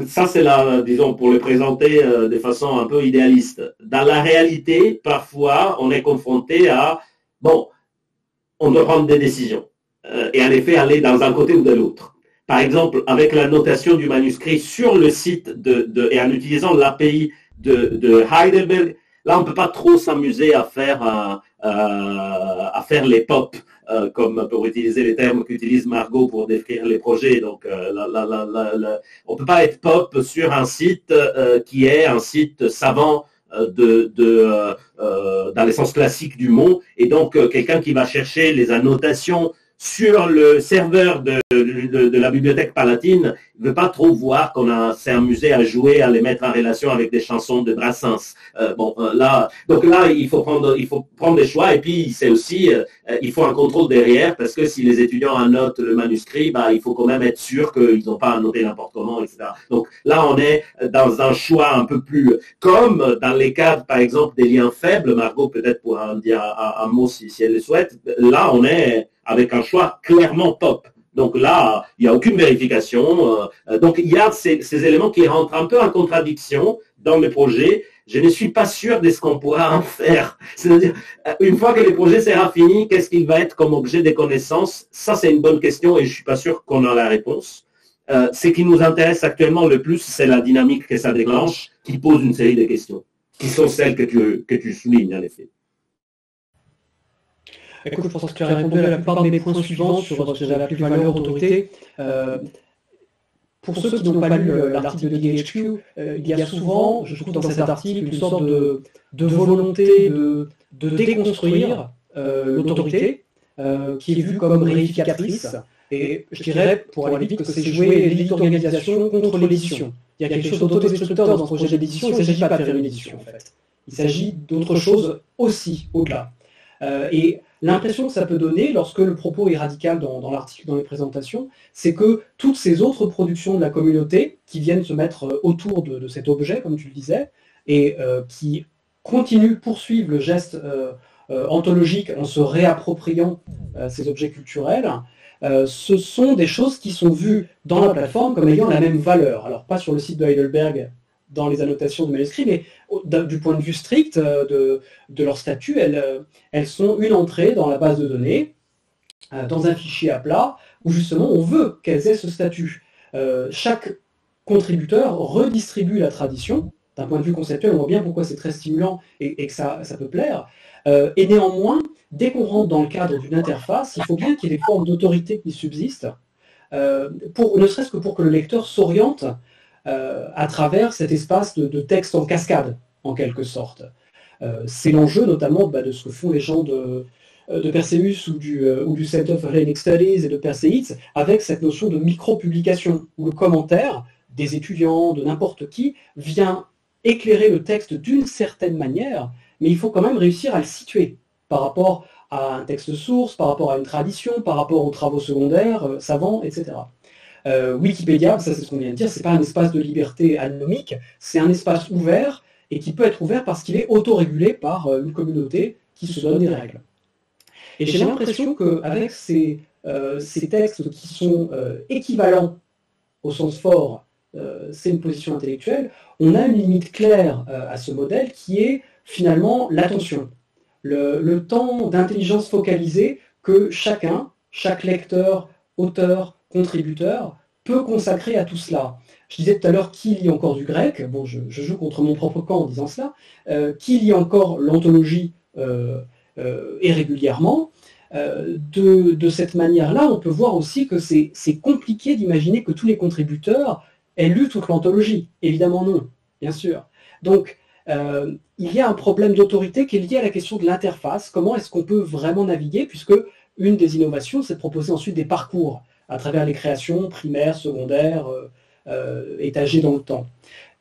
ça c'est disons pour le présenter de façon un peu idéaliste. Dans la réalité, parfois, on est confronté à, bon, on doit prendre des décisions. Et en effet, aller dans un côté ou de l'autre. Par exemple, avec la notation du manuscrit sur le site et en utilisant l'API de Heidelberg, là, on ne peut pas trop s'amuser à faire les POP. Comme pour utiliser les termes qu'utilise Margot pour décrire les projets. Donc, on ne peut pas être pop sur un site qui est un site savant dans le sens classique du mot. Et donc, quelqu'un qui va chercher les annotations sur le serveur de la bibliothèque palatine ne veut pas trop voir qu'on s'est amusé à jouer, à les mettre en relation avec des chansons de Brassens. Donc là, il faut prendre des choix et puis c'est aussi, il faut un contrôle derrière parce que si les étudiants annotent le manuscrit, il faut quand même être sûr qu'ils n'ont pas annoté n'importe comment, etc. Donc là, on est dans un choix un peu plus, comme dans les cas, par exemple, des liens faibles, Margot peut-être pourra en dire un mot si elle le souhaite, là, on est avec un choix clairement pop. Donc là, il n'y a aucune vérification. Donc il y a ces éléments qui rentrent un peu en contradiction dans le projet. Je ne suis pas sûr de ce qu'on pourra en faire. C'est-à-dire, une fois que le projet sera fini, qu'est-ce qu'il va être comme objet de connaissance? Ça, c'est une bonne question et je ne suis pas sûr qu'on a la réponse. Ce qui nous intéresse actuellement le plus, c'est la dynamique que ça déclenche, qui pose une série de questions, qui sont celles que tu soulignes, en effet. Écoute, je pense que tu as répondu à la plupart de mes points suivants sur ce que j'avais appelé valeur autorité. Pour ceux qui n'ont pas lu l'article de DHQ, il y a souvent, je trouve dans cet article, une sorte de volonté de déconstruire l'autorité, qui est vue comme réificatrice. Et je dirais, pour aller vite, que c'est jouer l'éditorialisation contre l'édition. Il y a quelque chose d'autodestructeur dans ce projet d'édition, il ne s'agit pas de faire une édition, en fait. Il s'agit d'autre chose aussi, au-delà. Et l'impression que ça peut donner, lorsque le propos est radical dans l'article, dans les présentations, c'est que toutes ces autres productions de la communauté qui viennent se mettre autour de cet objet, comme tu le disais, et qui poursuivent le geste anthologique en se réappropriant ces objets culturels, ce sont des choses qui sont vues dans la plateforme comme ayant la même valeur. Alors pas sur le site de Heidelberg, dans les annotations de manuscrits, mais du point de vue strict de leur statut, elles sont une entrée dans la base de données, dans un fichier à plat, où justement on veut qu'elles aient ce statut. Chaque contributeur redistribue la tradition. D'un point de vue conceptuel, on voit bien pourquoi c'est très stimulant et que ça peut plaire. Et néanmoins, dès qu'on rentre dans le cadre d'une interface, il faut bien qu'il y ait des formes d'autorité qui subsistent, ne serait-ce que pour que le lecteur s'oriente à travers cet espace de texte en cascade, en quelque sorte. C'est l'enjeu notamment de ce que font les gens de Perseus ou du Center for Hellenic Studies et de Perseus, avec cette notion de micro-publication, où le commentaire des étudiants, de n'importe qui, vient éclairer le texte d'une certaine manière, mais il faut quand même réussir à le situer par rapport à un texte source, par rapport à une tradition, par rapport aux travaux secondaires, savants, etc. Wikipédia, ça c'est ce qu'on vient de dire, c'est pas un espace de liberté anomique, c'est un espace ouvert et qui peut être ouvert parce qu'il est autorégulé par une communauté qui se donne des règles. Et j'ai l'impression qu'avec ces textes qui sont équivalents au sens fort, c'est une position intellectuelle, on a une limite claire à ce modèle qui est finalement l'attention. Le temps d'intelligence focalisée que chaque lecteur, auteur, contributeur, peut consacrer à tout cela. Je disais tout à l'heure qui lit encore du grec, bon je joue contre mon propre camp en disant cela, qui lit encore l'anthologie et régulièrement. De cette manière-là, on peut voir aussi que c'est compliqué d'imaginer que tous les contributeurs aient lu toute l'anthologie. Évidemment non, bien sûr. Donc, il y a un problème d'autorité qui est lié à la question de l'interface. Comment est-ce qu'on peut vraiment naviguer, puisque une des innovations, c'est de proposer ensuite des parcours à travers les créations primaires, secondaires, étagées dans le temps.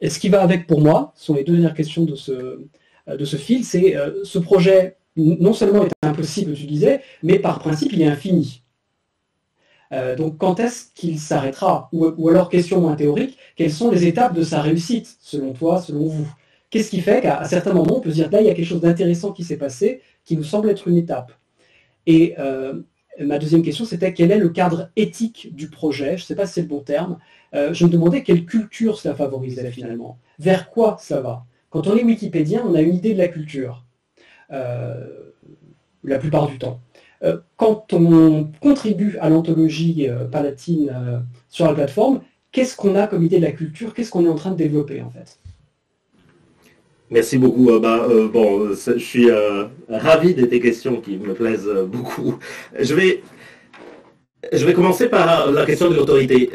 Et ce qui va avec pour moi, ce sont les deux dernières questions de ce fil, c'est ce projet non seulement est impossible, tu disais, mais par principe, il est infini. Donc quand est-ce qu'il s'arrêtera? Ou alors, question moins théorique, quelles sont les étapes de sa réussite, selon toi, selon vous? Qu'est-ce qui fait qu'à certains moments, on peut se dire, là, il y a quelque chose d'intéressant qui s'est passé, qui nous semble être une étape? Et ma deuxième question, c'était quel est le cadre éthique du projet? Je ne sais pas si c'est le bon terme. Je me demandais quelle culture cela favorisait finalement. Vers quoi ça va? Quand on est wikipédien, on a une idée de la culture. La plupart du temps. Quand on contribue à l'anthologie palatine sur la plateforme, qu'est-ce qu'on a comme idée de la culture? Qu'est-ce qu'on est en train de développer en fait? Merci beaucoup. Je suis ravi de tes questions qui me plaisent beaucoup. Je vais commencer par la question de l'autorité.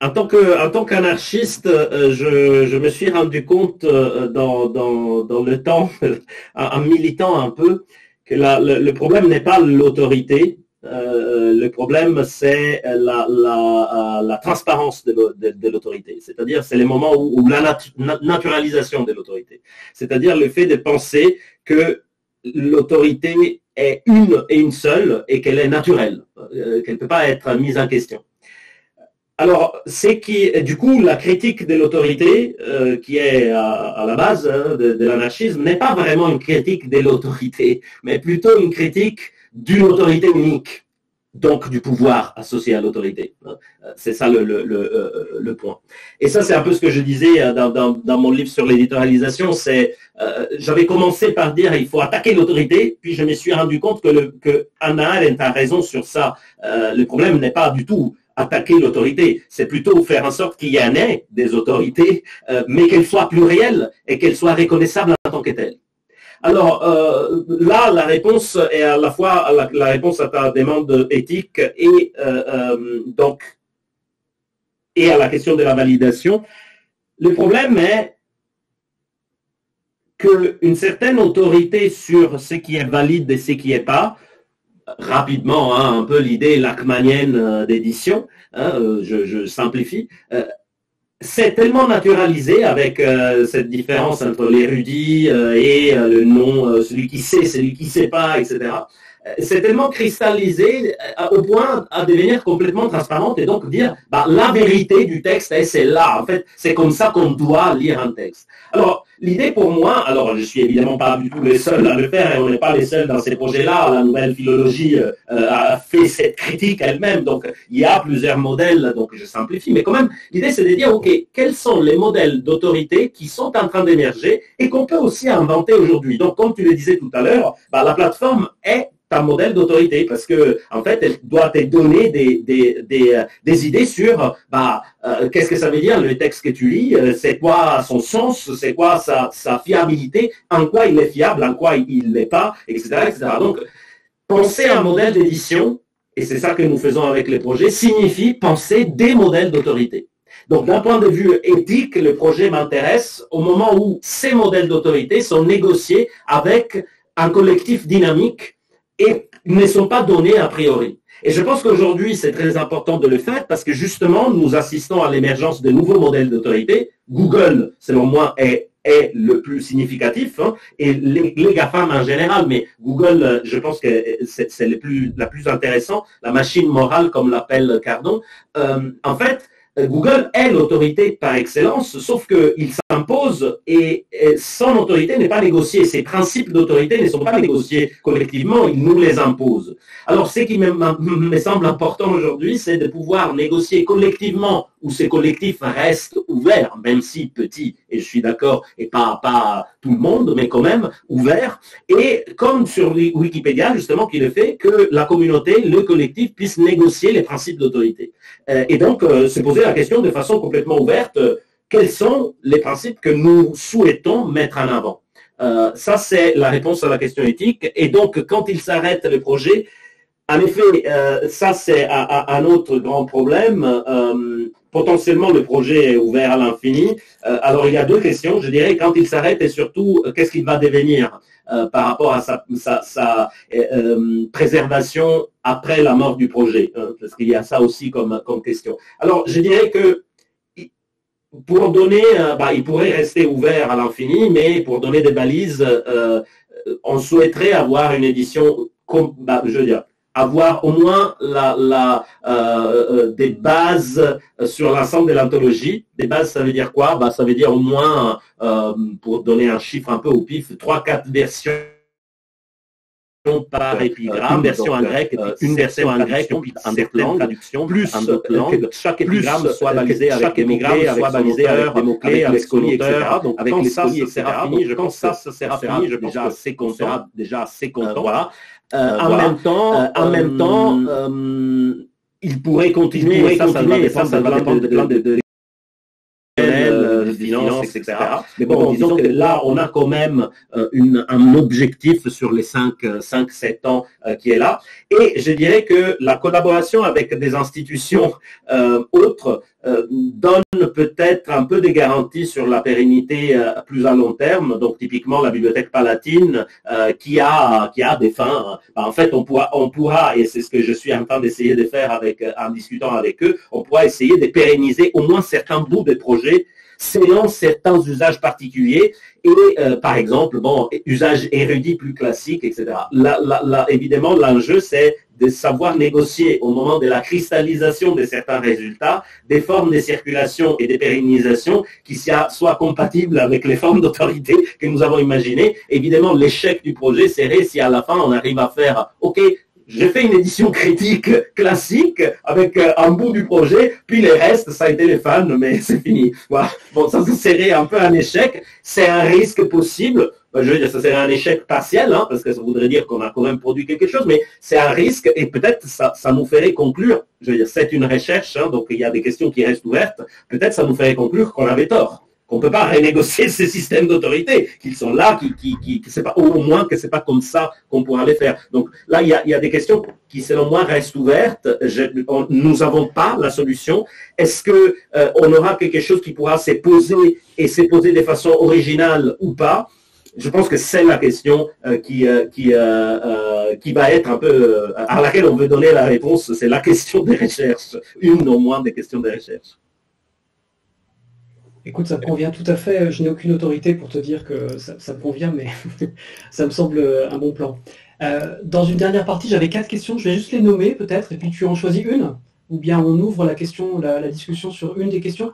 En tant qu'anarchiste, je me suis rendu compte dans le temps, en militant un peu, que le problème n'est pas l'autorité. Le problème, c'est la transparence de l'autorité. C'est-à-dire, c'est les moments où la naturalisation de l'autorité. C'est-à-dire le fait de penser que l'autorité est une et une seule et qu'elle est naturelle, qu'elle ne peut pas être mise en question. Alors, du coup, la critique de l'autorité, qui est à la base de l'anarchisme, n'est pas vraiment une critique de l'autorité, mais plutôt une critique d'une autorité unique, donc du pouvoir associé à l'autorité. C'est ça le point. Et ça, c'est un peu ce que je disais dans mon livre sur l'éditorialisation. J'avais commencé par dire il faut attaquer l'autorité, puis je me suis rendu compte que Hannah Arendt a raison sur ça. Le problème n'est pas du tout attaquer l'autorité, c'est plutôt faire en sorte qu'il y en ait des autorités, mais qu'elles soient plurielles et qu'elles soient reconnaissables en tant que telles. Alors là, la réponse est à la fois la réponse à ta demande éthique et à la question de la validation. Le problème est qu'une certaine autorité sur ce qui est valide et ce qui n'est pas, rapidement, un peu l'idée lachmanienne d'édition, je simplifie, c'est tellement naturalisé avec cette différence entre l'érudit et le non, celui qui sait, celui qui ne sait pas, etc. C'est tellement cristallisé au point à devenir complètement transparente et donc dire la vérité du texte est celle-là. En fait, c'est comme ça qu'on doit lire un texte. Alors, l'idée pour moi, alors je suis évidemment pas du tout les seuls à le faire et on n'est pas les seuls dans ces projets-là. La nouvelle philologie a fait cette critique elle-même, donc il y a plusieurs modèles, donc je simplifie, mais quand même, l'idée c'est de dire, ok, quels sont les modèles d'autorité qui sont en train d'émerger et qu'on peut aussi inventer aujourd'hui. Donc, comme tu le disais tout à l'heure, la plateforme est un modèle d'autorité parce que en fait elle doit te donner des idées sur qu'est-ce que ça veut dire le texte que tu lis, c'est quoi son sens, c'est quoi sa fiabilité, en quoi il est fiable, en quoi il ne l'est pas, etc. Donc penser un modèle d'édition, et c'est ça que nous faisons avec les projets, signifie penser des modèles d'autorité. Donc d'un point de vue éthique, le projet m'intéresse au moment où ces modèles d'autorité sont négociés avec un collectif dynamique et ne sont pas donnés a priori. Et je pense qu'aujourd'hui, c'est très important de le faire parce que justement, nous assistons à l'émergence de nouveaux modèles d'autorité. Google, selon moi, est est le plus significatif, hein, et les GAFAM en général, mais Google, je pense que c'est la plus intéressant, la machine morale, comme l'appelle Cardon. En fait, Google est l'autorité par excellence, sauf qu'il s'impose et son autorité n'est pas négociée. Ses principes d'autorité ne sont pas négociés collectivement, il nous les impose. Alors, ce qui me semble important aujourd'hui, c'est de pouvoir négocier collectivement où ces collectifs restent ouverts, même si petits, et je suis d'accord, et pas tout le monde, mais quand même ouverts. Et comme sur Wikipédia, justement, qui le fait, que la communauté, le collectif, puisse négocier les principes d'autorité. Et donc, se poser la question de façon complètement ouverte, quels sont les principes que nous souhaitons mettre en avant? Ça, c'est la réponse à la question éthique. Et donc, quand il s'arrête le projet, en effet, ça, c'est un autre grand problème. Potentiellement, le projet est ouvert à l'infini. Alors, il y a deux questions. Je dirais, quand il s'arrête et surtout, qu'est-ce qu'il va devenir par rapport à sa préservation après la mort du projet, parce qu'il y a ça aussi comme question. Alors, je dirais que pour donner, il pourrait rester ouvert à l'infini, mais pour donner des balises, on souhaiterait avoir une édition, je veux dire, avoir au moins des bases sur l'ensemble de l'anthologie. Des bases, ça veut dire quoi? Ça veut dire au moins, pour donner un chiffre un peu au pif, 3-4 versions par épigramme, une version en grec, une version en grec, puis en certaines traductions, plus en d'autres langues, chaque épigramme soit balisé avec des mots-clés, avec des mots-clés, avec les colis, etc. Donc, avec les colis, etc. Je pense que ça sera fini, je pense que c'est déjà assez content. Voilà. En même temps, il pourrait continuer, ça va dépendre de finances, etc. Mais bon, disons que là, on a quand même un objectif sur les 5-7 ans qui est là. Et je dirais que la collaboration avec des institutions autres donne peut-être un peu des garanties sur la pérennité plus à long terme. Donc, typiquement, la Bibliothèque Palatine qui a des fins. En fait, on pourra, et c'est ce que je suis en train d'essayer de faire en discutant avec eux, on pourra essayer de pérenniser au moins certains bouts des projets selon certains usages particuliers et, par exemple, usage érudit plus classique, etc. Évidemment, l'enjeu, c'est de savoir négocier au moment de la cristallisation de certains résultats des formes de circulation et de pérennisation qui soient compatibles avec les formes d'autorité que nous avons imaginées. Évidemment, l'échec du projet serait si à la fin on arrive à faire « OK, j'ai fait une édition critique classique avec un bout du projet, puis le reste, ça a été les fans, mais c'est fini. » Voilà. Bon, ça serait un peu un échec. C'est un risque possible. Je veux dire, ça serait un échec partiel, hein, parce que ça voudrait dire qu'on a quand même produit quelque chose, mais c'est un risque et peut-être ça nous ferait conclure. Je veux dire, c'est une recherche, hein, donc il y a des questions qui restent ouvertes. Peut-être ça nous ferait conclure qu'on avait tort. On ne peut pas renégocier ces systèmes d'autorité, qu'ils sont là, c'est pas, au moins que ce n'est pas comme ça qu'on pourra les faire. Donc là, il y a des questions qui, selon moi, restent ouvertes. Nous n'avons pas la solution. Est-ce qu'on aura quelque chose qui pourra se poser et se poser de façon originale ou pas? Je pense que c'est la question qui va être un peu, à laquelle on veut donner la réponse. C'est la question des recherches, une au moins des questions des recherches. Écoute, ça me convient tout à fait. Je n'ai aucune autorité pour te dire que ça me convient, mais ça me semble un bon plan. Dans une dernière partie, j'avais 4 questions. Je vais juste les nommer peut-être, et puis tu en choisis une, ou bien on ouvre la discussion sur une des questions.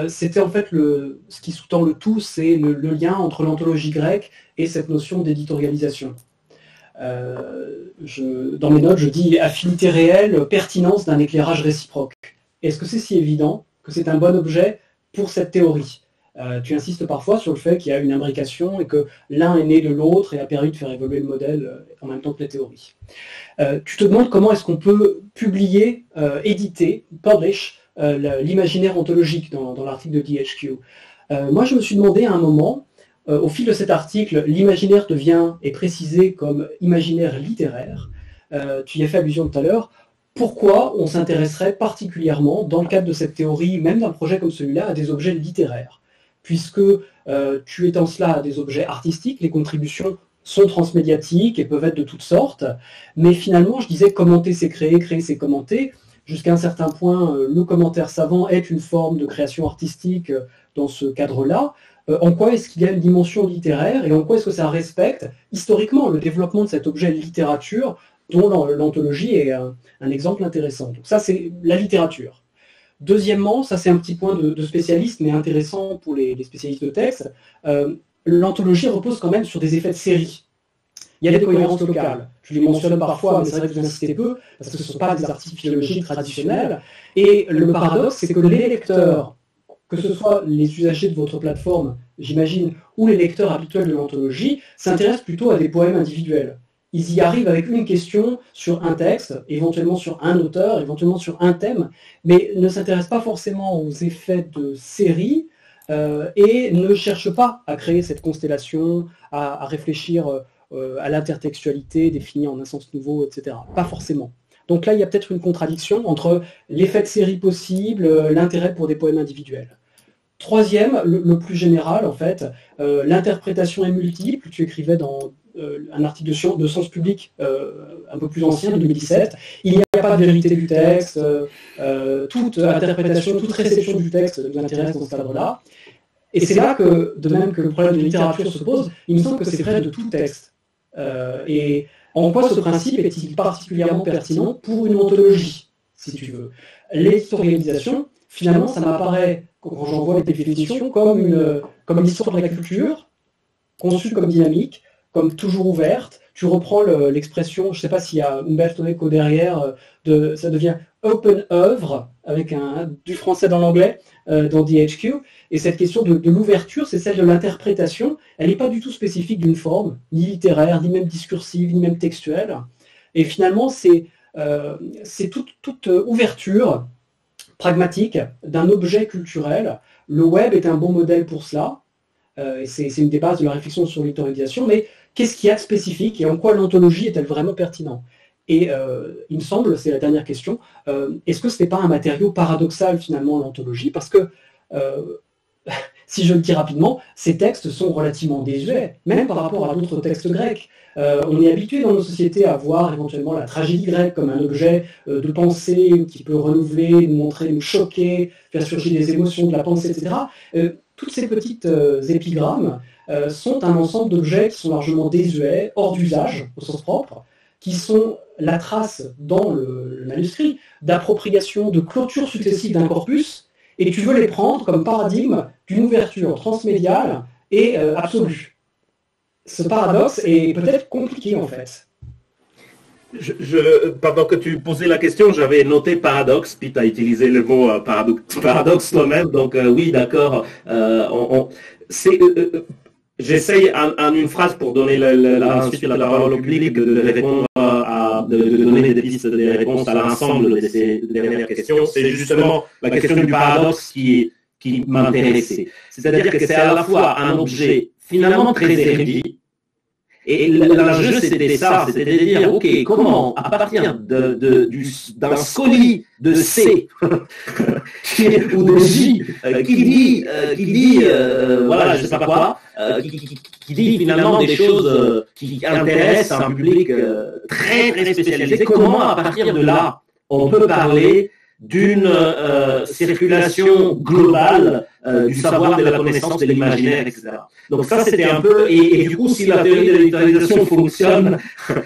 C'était en fait ce qui sous-tend le tout, c'est le lien entre l'anthologie grecque et cette notion d'éditorialisation. Dans mes notes, je dis affinité réelle, pertinence d'un éclairage réciproque. Est-ce que c'est si évident que c'est un bon objet pour cette théorie? Tu insistes parfois sur le fait qu'il y a une imbrication et que l'un est né de l'autre et a permis de faire évoluer le modèle en même temps que les théories. Tu te demandes comment est-ce qu'on peut publier, éditer, publish l'imaginaire ontologique dans l'article de DHQ. Moi, je me suis demandé à un moment, au fil de cet article, l'imaginaire est précisé comme imaginaire littéraire. Tu y as fait allusion tout à l'heure. Pourquoi on s'intéresserait particulièrement, dans le cadre de cette théorie, même d'un projet comme celui-là, à des objets littéraires? Puisque tu étends cela à des objets artistiques, les contributions sont transmédiatiques et peuvent être de toutes sortes, mais finalement, je disais, commenter c'est créer, créer c'est commenter. Jusqu'à un certain point, le commentaire savant est une forme de création artistique dans ce cadre-là. en quoi est-ce qu'il y a une dimension littéraire et en quoi est-ce que ça respecte historiquement le développement de cet objet littérature dont l'anthologie est un exemple intéressant. Donc ça, c'est la littérature. Deuxièmement, ça c'est un petit point de spécialiste, mais intéressant pour les spécialistes de texte, l'anthologie repose quand même sur des effets de série. Il y a des cohérences locales. Je les mentionne parfois, mais c'est vrai que vous insistez peu, parce que ce ne sont pas des articles philologiques traditionnels. Et le paradoxe, c'est que les lecteurs, que ce soit les usagers de votre plateforme, j'imagine, ou les lecteurs habituels de l'anthologie, s'intéressent plutôt à des poèmes individuels. Ils y arrivent avec une question sur un texte, éventuellement sur un auteur, éventuellement sur un thème, mais ne s'intéressent pas forcément aux effets de série et ne cherchent pas à créer cette constellation, à réfléchir à l'intertextualité définie en un sens nouveau, etc. Pas forcément. Donc là, il y a peut-être une contradiction entre l'effet de série possible, l'intérêt pour des poèmes individuels. Troisième, le plus général, en fait, l'interprétation est multiple. Tu écrivais dans un article de Sens Public un peu plus ancien, de 2017. Il n'y a pas de vérité du texte. Toute interprétation, toute réception du texte nous intéresse dans ce cadre-là. Et c'est là que, de même que le problème de littérature se pose, il me semble que c'est vrai de tout texte. Et en quoi ce principe est-il particulièrement pertinent pour une anthologie, si tu veux? L'éditorialisation, finalement, ça m'apparaît, quand j'en vois les définitions, comme l'histoire de la culture, conçue comme dynamique, comme toujours ouverte. Tu reprends l'expression, je ne sais pas s'il y a Umberto Eco derrière, ça devient open œuvre, avec du français dans l'anglais, dans DHQ. Et cette question de l'ouverture, c'est celle de l'interprétation. Elle n'est pas du tout spécifique d'une forme, ni littéraire, ni même discursive, ni même textuelle. Et finalement, c'est toute ouverture pragmatique d'un objet culturel. Le web est un bon modèle pour cela. Et c'est une des bases de la réflexion sur l'éditorialisation. Mais qu'est-ce qu'il y a de spécifique et en quoi l'anthologie est-elle vraiment pertinente? Et il me semble, c'est la dernière question, est-ce que ce n'est pas un matériau paradoxal finalement l'anthologie? Parce que, si je le dis rapidement, ces textes sont relativement désuets, même par rapport à d'autres textes grecs. On est habitué dans nos sociétés à voir éventuellement la tragédie grecque comme un objet de pensée qui peut renouveler, nous montrer, nous choquer, faire surgir des émotions, de la pensée, etc. Toutes ces petites épigrammes sont un ensemble d'objets qui sont largement désuets, hors d'usage, au sens propre, qui sont la trace dans le manuscrit d'appropriation, de clôture successive d'un corpus, et tu veux les prendre comme paradigme d'une ouverture transmédiale et absolue. Ce paradoxe est peut-être compliqué en fait. Pendant que tu posais la question, j'avais noté paradoxe, puis tu as utilisé le mot paradoxe toi-même, donc oui, d'accord. J'essaye en une phrase pour donner ensuite la parole au public de répondre de donner des pistes, des réponses à l'ensemble de ces dernières questions. C'est justement la question du paradoxe qui m'intéressait. C'est-à-dire que c'est à la fois un objet finalement très érudit, et l'enjeu c'était ça, c'était de dire, ok, comment à partir d'un scoli de C ou de J qui dit voilà, je sais pas quoi, qui dit finalement des choses qui intéressent un public très très spécialisé, comment à partir de là on peut parler d'une circulation globale du savoir, de la connaissance, de l'imaginaire, etc. Donc ça, c'était un peu... Et du coup, si la théorie de l'éditorialisation fonctionne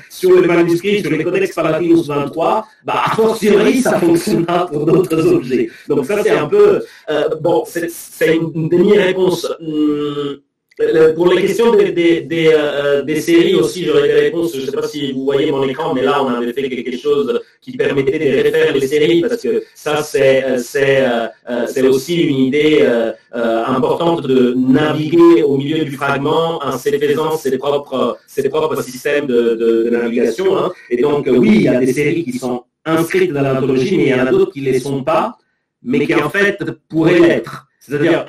sur le manuscrit, sur les Codex Palatinus 23, a fortiori, ça fonctionnera pour d'autres objets. Donc ça, c'est un peu... c'est une demi-réponse. Pour les questions des séries aussi, j'aurais des réponses. Je ne sais pas si vous voyez mon écran, mais là, on avait fait quelque chose qui permettait de refaire les séries, parce que ça, c'est aussi une idée importante de naviguer au milieu du fragment en faisant ses propres systèmes de navigation. Hein. Et donc, oui, il y a des séries qui sont inscrites dans l'anthologie, mais il y en a d'autres qui ne les sont pas, mais qui en fait pourraient l'être. C'est-à-dire,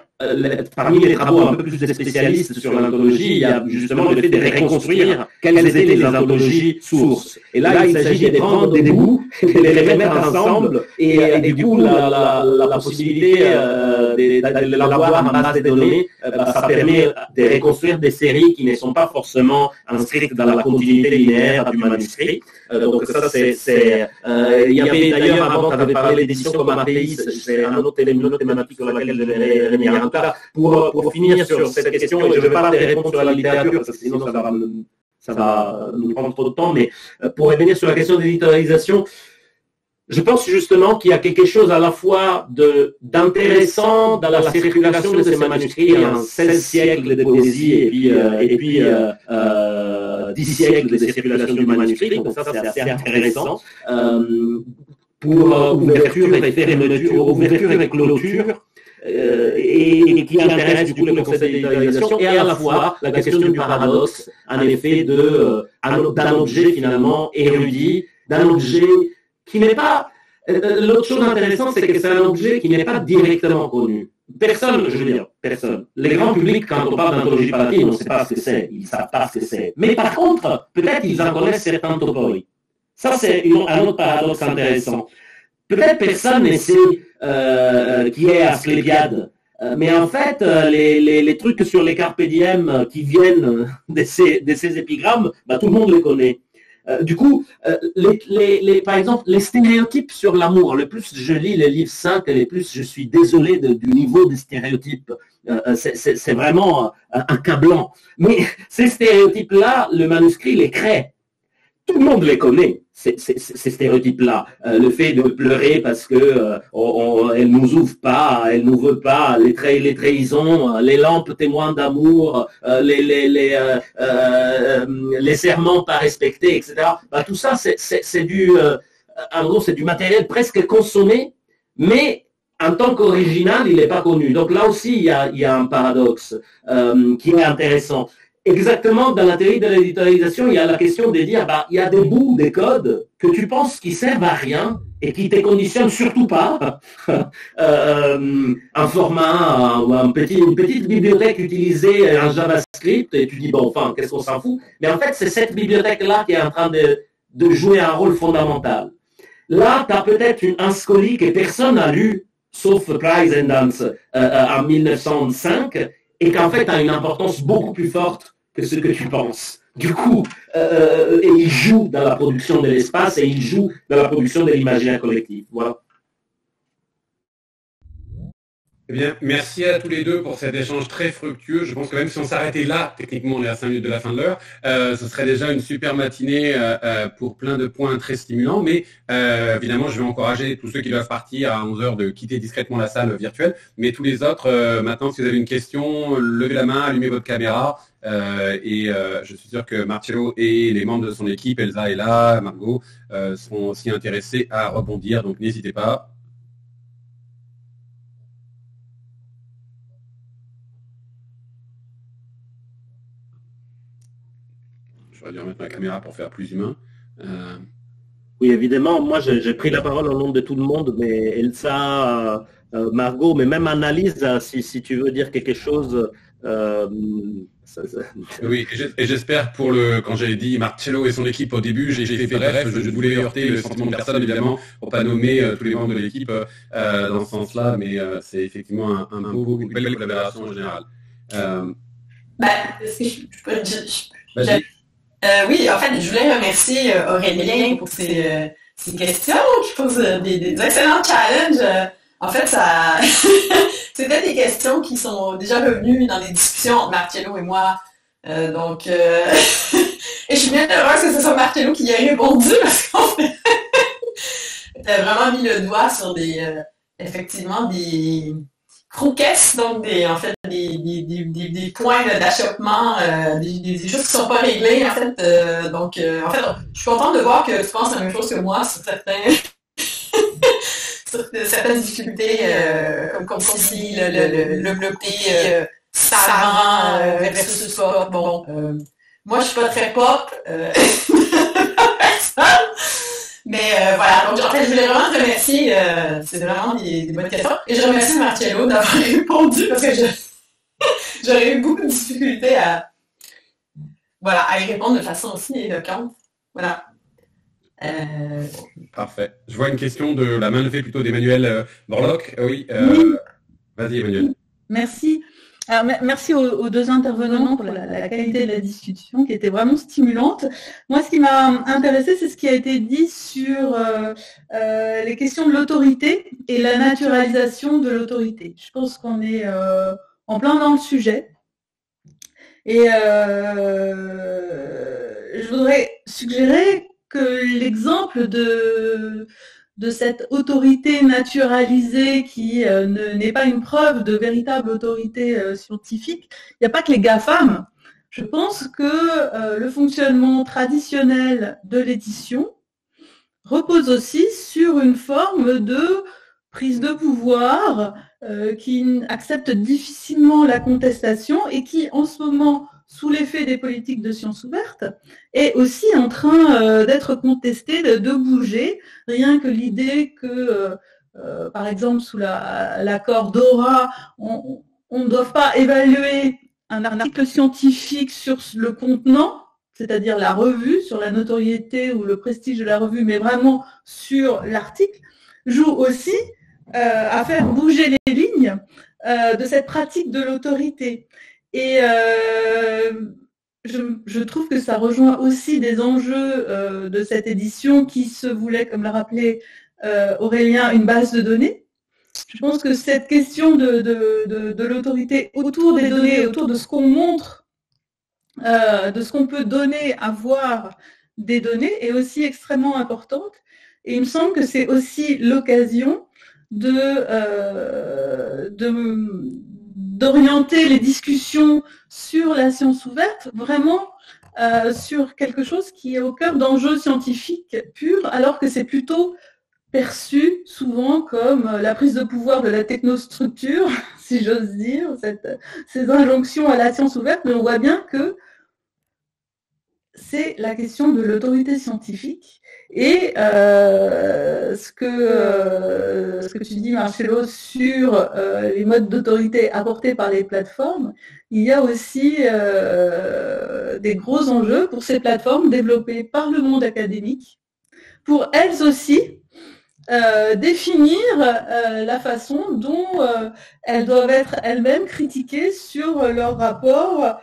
parmi les travaux un peu plus des spécialistes sur l'anthologie, il y a justement le fait de reconstruire quelles étaient les anthologies sources. Et là, il s'agit de prendre des bouts, de les remettre ensemble, et du coup, la possibilité de l'avoir en base de données, ça permet de reconstruire des séries qui ne sont pas forcément inscrites dans la continuité linéaire du manuscrit. Donc ça, il y avait d'ailleurs, avant, tu avais parlé d'édition comme Athéis, c'est une autre thématique sur laquelle je vais revenir un cas, pour finir sur cette question, et je ne vais pas te répondre sur la littérature, parce que sinon ça va nous prendre trop de temps, mais pour revenir sur la question de l'éditorialisation, je pense justement qu'il y a quelque chose à la fois d'intéressant dans la circulation de ces manuscrits en 16 siècles de poésie et puis 10 siècles de circulation du manuscrit, donc ça c'est assez intéressant. Pour ouverture et fermeture, ouverture et clôture, et qui intéresse du coup le concept d'éditorialisation, et à la fois la question du paradoxe, en effet, d'un objet finalement érudit, d'un objet qui n'est pas... L'autre chose intéressante, c'est que c'est un objet qui n'est pas directement connu. Personne, je veux dire, personne. Les grands publics, quand on parle d'anthologie palatine, on ne sait pas ce que c'est, ils ne savent pas ce que c'est. Mais par contre, peut-être ils en connaissent certains topoi. Ça, c'est un autre paradoxe intéressant. Peut-être personne ne sait qui est Asclépiade, mais en fait, les trucs sur les carpe diem qui viennent de ces épigrammes, tout le monde les connaît. Du coup, par exemple, les stéréotypes sur l'amour, le plus je lis les livres saints, le plus je suis désolé du niveau des stéréotypes. C'est vraiment un câblant. Mais ces stéréotypes-là, le manuscrit les crée. Tout le monde les connaît, ces stéréotypes-là. Le fait de pleurer parce que elle nous ouvre pas, elle nous veut pas, les trahisons, les lampes témoins d'amour, les serments pas respectés, etc. Tout ça, c'est en gros, c'est du matériel presque consommé, mais en tant qu'original, il n'est pas connu. Donc là aussi, il y a un paradoxe qui est intéressant. Exactement, dans la théorie de l'éditorialisation, il y a la question de dire, il y a des bouts, des codes que tu penses qui servent à rien et qui ne te conditionnent surtout pas. Un format, une petite bibliothèque utilisée en JavaScript, et tu dis, qu'est-ce qu'on s'en fout? Mais en fait, c'est cette bibliothèque-là qui est en train de jouer un rôle fondamental. Là, tu as peut-être un scolie que personne n'a lu, sauf Price and Dance en 1905, et qu'en fait a une importance beaucoup plus forte que ce que tu penses. Du coup, et il joue dans la production de l'espace et il joue dans la production de l'imaginaire collectif. Voilà. Eh bien, merci à tous les deux pour cet échange très fructueux. Je pense que même si on s'arrêtait là, techniquement on est à 5 minutes de la fin de l'heure, ce serait déjà une super matinée pour plein de points très stimulants. Mais évidemment, je vais encourager tous ceux qui doivent partir à 11 heures de quitter discrètement la salle virtuelle. Mais tous les autres, maintenant, si vous avez une question, levez la main, allumez votre caméra. Et je suis sûr que Marcello et les membres de son équipe, Elsa est là, Margot, seront aussi intéressés à rebondir. Donc n'hésitez pas. J'aurais dû remettre ma caméra pour faire plus humain. Oui, évidemment, moi j'ai pris la parole au nom de tout le monde, mais Elsa, Margot, mais même Annalise, si tu veux dire quelque chose. Oui, et j'espère quand j'avais dit Marcello et son équipe au début, j'ai fait bref, je voulais heurter le sentiment de personne évidemment, pour pas nommer tous les membres de l'équipe dans ce sens-là, mais c'est effectivement une belle collaboration en général. Est-ce que je peux dire? Oui, en fait, je voulais remercier Aurélien pour ses questions, qui pose des excellents challenges. En fait, ça, c'était des questions qui sont déjà revenues dans les discussions entre Marcello et moi. Et je suis bien heureuse que ce soit Marcello qui y ait répondu, parce qu'on a vraiment mis le doigt sur effectivement des croquettes, donc des points d'achoppement, des choses qui ne sont pas réglées, en fait. Je suis contente de voir que tu penses la même chose que moi sur certaines difficultés, comme si le côté savant versus pop. Moi, je suis pas très pop. Mais voilà, donc en fait, je voulais vraiment te remercier. C'est vraiment des bonnes questions. Et je remercie Marcello d'avoir répondu, parce que j'aurais eu beaucoup de difficultés à y répondre de façon aussi éloquente. Voilà. Parfait. Je vois une question de la main levée plutôt d'Emmanuel Borlock. Oui. Vas-y, Emmanuel. Merci. Alors, merci aux deux intervenants pour la qualité de la discussion qui était vraiment stimulante. Moi, ce qui m'a intéressé, c'est ce qui a été dit sur les questions de l'autorité et la naturalisation de l'autorité. Je pense qu'on est en plein dans le sujet. Et je voudrais suggérer que l'exemple de cette autorité naturalisée qui n'est pas une preuve de véritable autorité scientifique, il n'y a pas que les GAFAM. Je pense que le fonctionnement traditionnel de l'édition repose aussi sur une forme de prise de pouvoir qui accepte difficilement la contestation et qui, en ce moment, sous l'effet des politiques de sciences ouvertes, est aussi en train d'être contestée, de bouger. Rien que l'idée que, par exemple, sous l'accord DORA, on ne doit pas évaluer un article scientifique sur le contenant, c'est-à-dire la revue, sur la notoriété ou le prestige de la revue, mais vraiment sur l'article, joue aussi à faire bouger les lignes de cette pratique de l'autorité. Et je trouve que ça rejoint aussi des enjeux de cette édition qui se voulait, comme l'a rappelé Aurélien, une base de données. Je pense que cette question de l'autorité autour des données, autour de ce qu'on montre, de ce qu'on peut donner à voir des données est aussi extrêmement importante. Et il me semble que c'est aussi l'occasion d'orienter les discussions sur la science ouverte vraiment sur quelque chose qui est au cœur d'enjeux scientifiques purs, alors que c'est plutôt perçu souvent comme la prise de pouvoir de la technostructure, si j'ose dire, ces injonctions à la science ouverte, mais on voit bien que c'est la question de l'autorité scientifique. Et ce que tu dis, Marcello, sur les modes d'autorité apportés par les plateformes, il y a aussi des gros enjeux pour ces plateformes développées par le monde académique, pour elles aussi définir la façon dont elles doivent être elles-mêmes critiquées sur leur rapport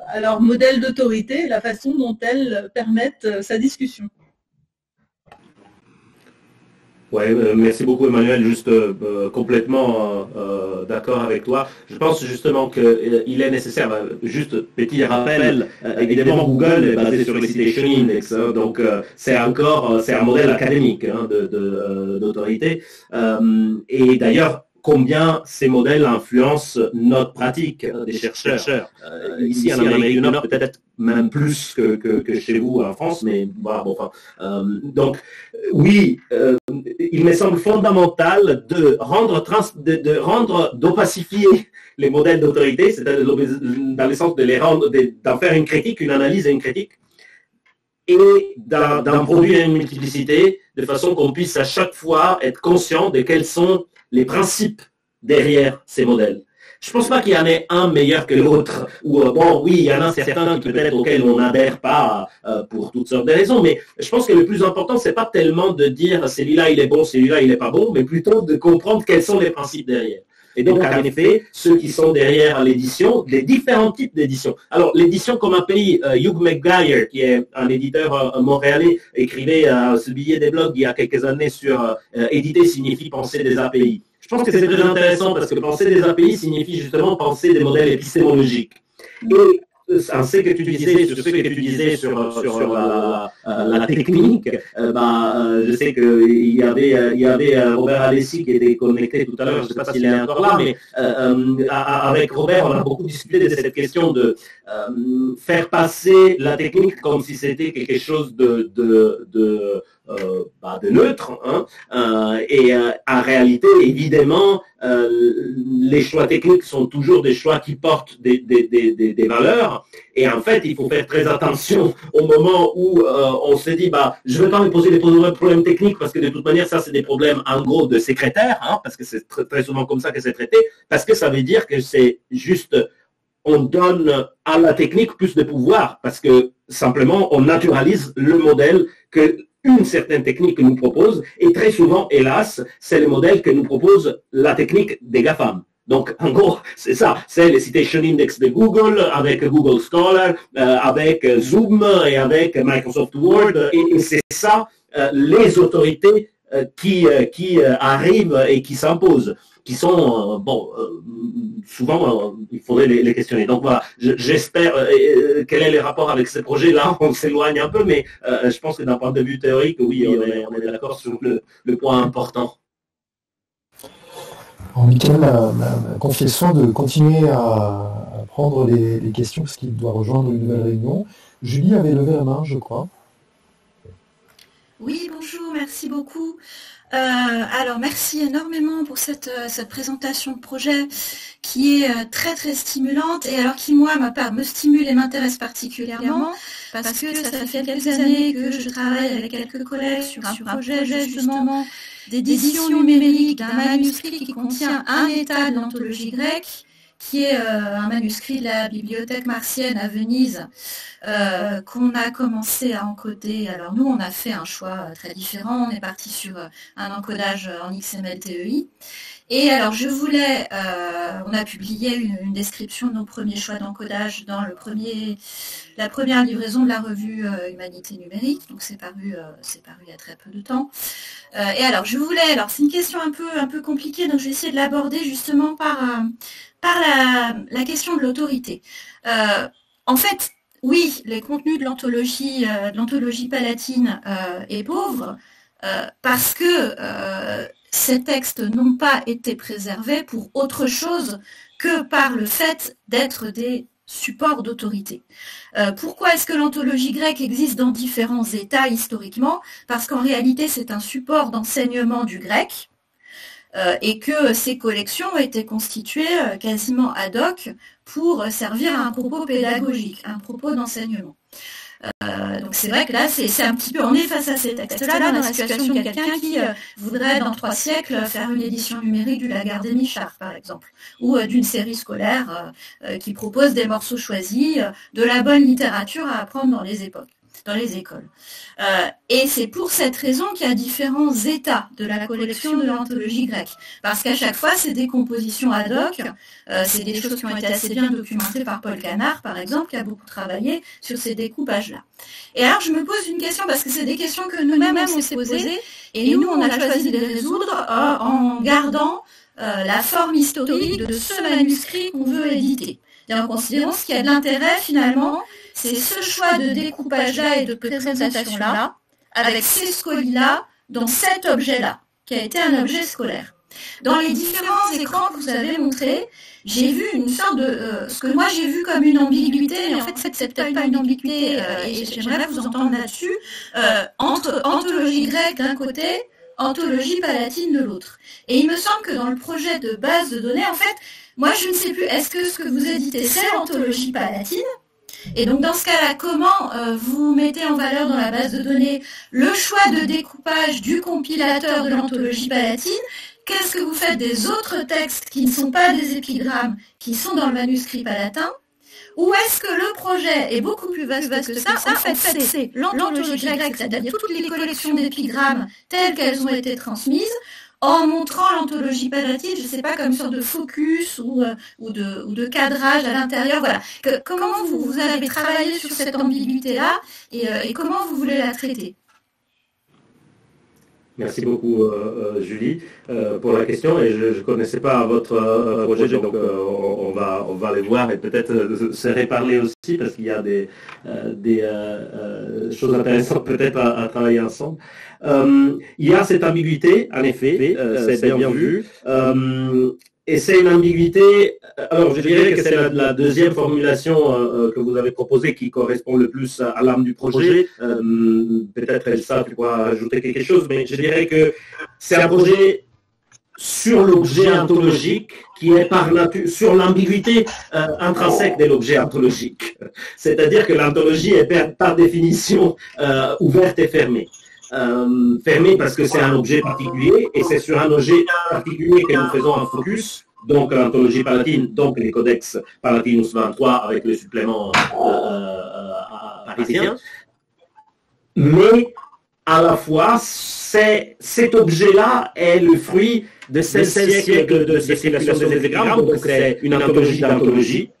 à leur modèle d'autorité, la façon dont elles permettent sa discussion. Ouais, merci beaucoup Emmanuel, juste complètement d'accord avec toi. Je pense justement qu'il est nécessaire, juste petit rappel, évidemment Google est basé sur le Citation Index, donc c'est un modèle académique d'autorité. Et d'ailleurs, combien ces modèles influencent notre pratique des chercheurs. Ici en Amérique du Nord, peut-être même plus que chez vous en France, mais bon, enfin. Donc, oui, il me semble fondamental d'opacifier les modèles d'autorité, c'est-à-dire dans le sens d'en faire une critique, une analyse et une critique, et d'en produire une multiplicité, de façon qu'on puisse à chaque fois être conscient de quels sont les principes derrière ces modèles. Je ne pense pas qu'il y en ait un meilleur que l'autre, ou bon, oui, il y en a certains peut-être auxquels on n'adhère pas pour toutes sortes de raisons, mais je pense que le plus important, c'est pas tellement de dire celui-là il est bon, celui-là il n'est pas bon, mais plutôt de comprendre quels sont les principes derrière. Et donc, en effet, ceux qui sont derrière l'édition, les différents types d'éditions. Alors, l'édition comme API, Hugh McGuire, qui est un éditeur montréalais, écrivait ce billet des blogs il y a quelques années sur éditer signifie penser des API. Je pense que c'est très intéressant parce que penser des API signifie justement penser des modèles épistémologiques. Et en ce que tu disais sur la technique, je sais qu'il y avait Robert Alessi qui était connecté tout à l'heure, je ne sais pas s'il est encore là, mais avec Robert, on a beaucoup discuté de cette question de faire passer la technique comme si c'était quelque chose de neutre, et en réalité, évidemment, les choix techniques sont toujours des choix qui portent des valeurs, et en fait, il faut faire très attention au moment où on se dit, je ne vais pas me poser des problèmes techniques, parce que de toute manière, ça, c'est des problèmes, en gros, de secrétaire, parce que c'est très souvent comme ça que c'est traité, parce que ça veut dire que c'est juste, on donne à la technique plus de pouvoir, parce que simplement, on naturalise le modèle que une certaine technique que nous propose, et très souvent, hélas, c'est le modèle que nous propose la technique des GAFAM. Donc, en gros, c'est ça, c'est le citation index de Google, avec Google Scholar, avec Zoom et avec Microsoft Word, et c'est ça, les autorités qui arrivent et qui s'imposent, qui sont, souvent, il faudrait les questionner. Donc voilà, j'espère, quel est le rapport avec ces projets-là, on s'éloigne un peu, mais je pense que d'un point de vue théorique, oui, on est d'accord sur le point important. Michael m'a confié le soin de continuer à prendre les questions parce qu'il doit rejoindre une nouvelle réunion. Julie avait levé la main, je crois. Oui, bonjour, merci beaucoup. Alors, merci énormément pour cette présentation de projet qui est très très stimulante et alors qui, moi, me stimule et m'intéresse particulièrement parce que ça fait quelques années que je travaille avec quelques collègues sur un projet justement d'édition numérique d'un manuscrit qui contient un état de l'anthologie grecque, qui est un manuscrit de la bibliothèque martienne à Venise, qu'on a commencé à encoder. Alors nous, on a fait un choix très différent, on est parti sur un encodage en XML-TEI. Et alors je voulais, on a publié une description de nos premiers choix d'encodage dans la première livraison de la revue Humanité numérique, donc c'est paru il y a très peu de temps. Et alors c'est une question un peu compliquée, donc je vais essayer de l'aborder justement par la question de l'autorité. En fait, oui, les contenus de l'anthologie palatine est pauvre parce que ces textes n'ont pas été préservés pour autre chose que par le fait d'être des supports d'autorité. Pourquoi est-ce que l'anthologie grecque existe dans différents états historiquement? Parce qu'en réalité, c'est un support d'enseignement du grec, et que ces collections ont été constituées quasiment ad hoc pour servir à un propos pédagogique, un propos d'enseignement. Donc c'est vrai que là, c'est un petit peu, on est face à ces textes-là dans la situation de quelqu'un qui voudrait dans 3 siècles faire une édition numérique du Lagarde des Michards, par exemple, ou d'une série scolaire qui propose des morceaux choisis, de la bonne littérature à apprendre dans les écoles. Et c'est pour cette raison qu'il y a différents états de la collection de l'anthologie grecque. Parce qu'à chaque fois, c'est des compositions ad hoc, c'est des choses qui ont été assez bien documentées par Paul Canard, par exemple, qui a beaucoup travaillé sur ces découpages-là. Et alors, je me pose une question, parce que c'est des questions que nous-mêmes on s'est posées, et nous, on a choisi de les résoudre en gardant la forme historique de ce manuscrit qu'on veut éditer. Et en considérant ce qui a de l'intérêt, finalement, c'est ce choix de découpage-là et de présentation-là, avec ces scolis-là, dans cet objet-là, qui a été un objet scolaire. Dans les différents écrans que vous avez montrés, j'ai vu une sorte de... ce que moi j'ai vu comme une ambiguïté, mais en fait c'est peut-être pas une ambiguïté, et j'aimerais vous entendre là-dessus, entre anthologie grecque d'un côté, anthologie palatine de l'autre. Et il me semble que dans le projet de base de données, en fait, moi je ne sais plus, est-ce que ce que vous éditez, c'est l'anthologie palatine? Et donc dans ce cas-là, comment vous mettez en valeur dans la base de données le choix de découpage du compilateur de l'anthologie palatine? Qu'est-ce que vous faites des autres textes qui ne sont pas des épigrammes, qui sont dans le manuscrit palatin? Ou est-ce que le projet est beaucoup plus vaste que ça? En fait, c'est l'anthologie grecque, c'est-à-dire toutes les collections d'épigrammes telles qu'elles ont été transmises, en montrant l'anthologie palatine, je ne sais pas, comme une sorte de focus ou de cadrage à l'intérieur. Voilà. Comment vous avez travaillé sur cette ambiguïté-là et comment vous voulez la traiter? Merci beaucoup, Julie, pour la question. Et je ne connaissais pas votre projet, donc on va aller voir et peut-être se reparler aussi, parce qu'il y a des choses intéressantes peut-être à travailler ensemble. Il y a cette ambiguïté, en effet, c'est bien vu. Et c'est une ambiguïté, alors je dirais que c'est la deuxième formulation que vous avez proposée qui correspond le plus à l'âme du projet. Peut-être Elsa, tu pourras ajouter quelque chose, mais je dirais que c'est un projet sur l'objet anthologique qui est par nature, sur l'ambiguïté intrinsèque de l'objet anthologique. C'est-à-dire que l'anthologie est par définition ouverte et fermée. Fermé parce que c'est un objet particulier et c'est sur un objet particulier que nous faisons un focus, donc l'anthologie palatine, donc les codex Palatinus 23 avec le supplément parisien, mais à la fois cet objet-là est le fruit de 16 siècles de circulation des épigrammes, donc c'est une anthologie d'anthologie.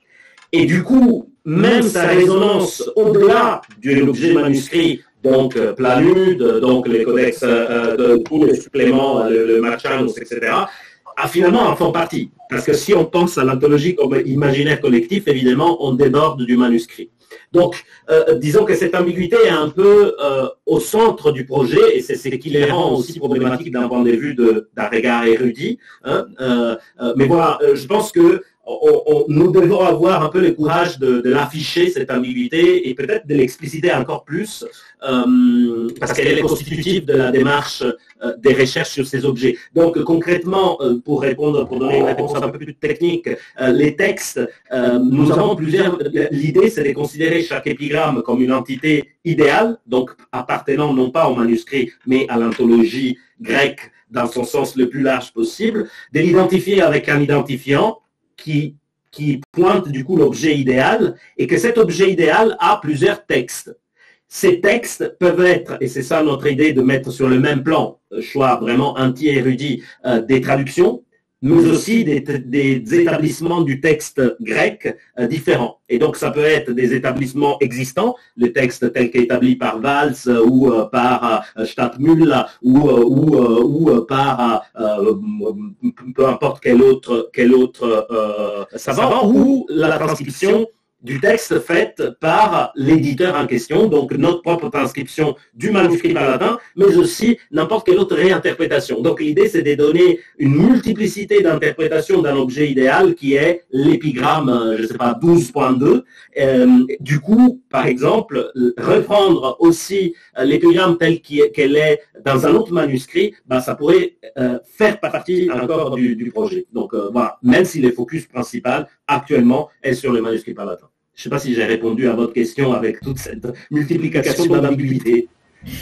Et du coup, même sa résonance au-delà de l'objet manuscrit, donc Planude, donc les codex de tous les suppléments, le Marchanus, etc., finalement en font partie. Parce que si on pense à l'anthologie comme imaginaire collectif, évidemment, on déborde du manuscrit. Donc, disons que cette ambiguïté est un peu au centre du projet, et c'est ce qui les rend aussi problématiques d'un point de vue d'un regard érudit. Hein, mais voilà, je pense que nous devons avoir un peu le courage de l'afficher, cette ambiguïté, et peut-être de l'expliciter encore plus, parce qu'elle est constitutive de la démarche des recherches sur ces objets. Donc concrètement, pour donner une réponse un peu plus technique, les textes, nous avons plusieurs... L'idée, c'est de considérer chaque épigramme comme une entité idéale, donc appartenant non pas au manuscrit, mais à l'anthologie grecque dans son sens le plus large possible, de l'identifier avec un identifiant, qui pointe du coup l'objet idéal, et que cet objet idéal a plusieurs textes. Ces textes peuvent être, et c'est ça notre idée de mettre sur le même plan, choix vraiment anti-érudit, des traductions, mais aussi des établissements du texte grec différents. Et donc ça peut être des établissements existants, le texte tel qu'établi par Valls ou par Stadtmühl ou par peu importe quel autre savant, ou la transcription du texte faite par l'éditeur en question, donc notre propre transcription du manuscrit par latin, mais aussi n'importe quelle autre réinterprétation. Donc l'idée, c'est de donner une multiplicité d'interprétations d'un objet idéal qui est l'épigramme, je ne sais pas, 12.2. Du coup, par exemple, reprendre aussi l'épigramme tel qu'elle est dans un autre manuscrit, ça pourrait faire partie encore du projet. Donc voilà, même si le focus principal actuellement est sur le manuscrit par latin. Je ne sais pas si j'ai répondu à votre question avec toute cette multiplication d'ambiguïté.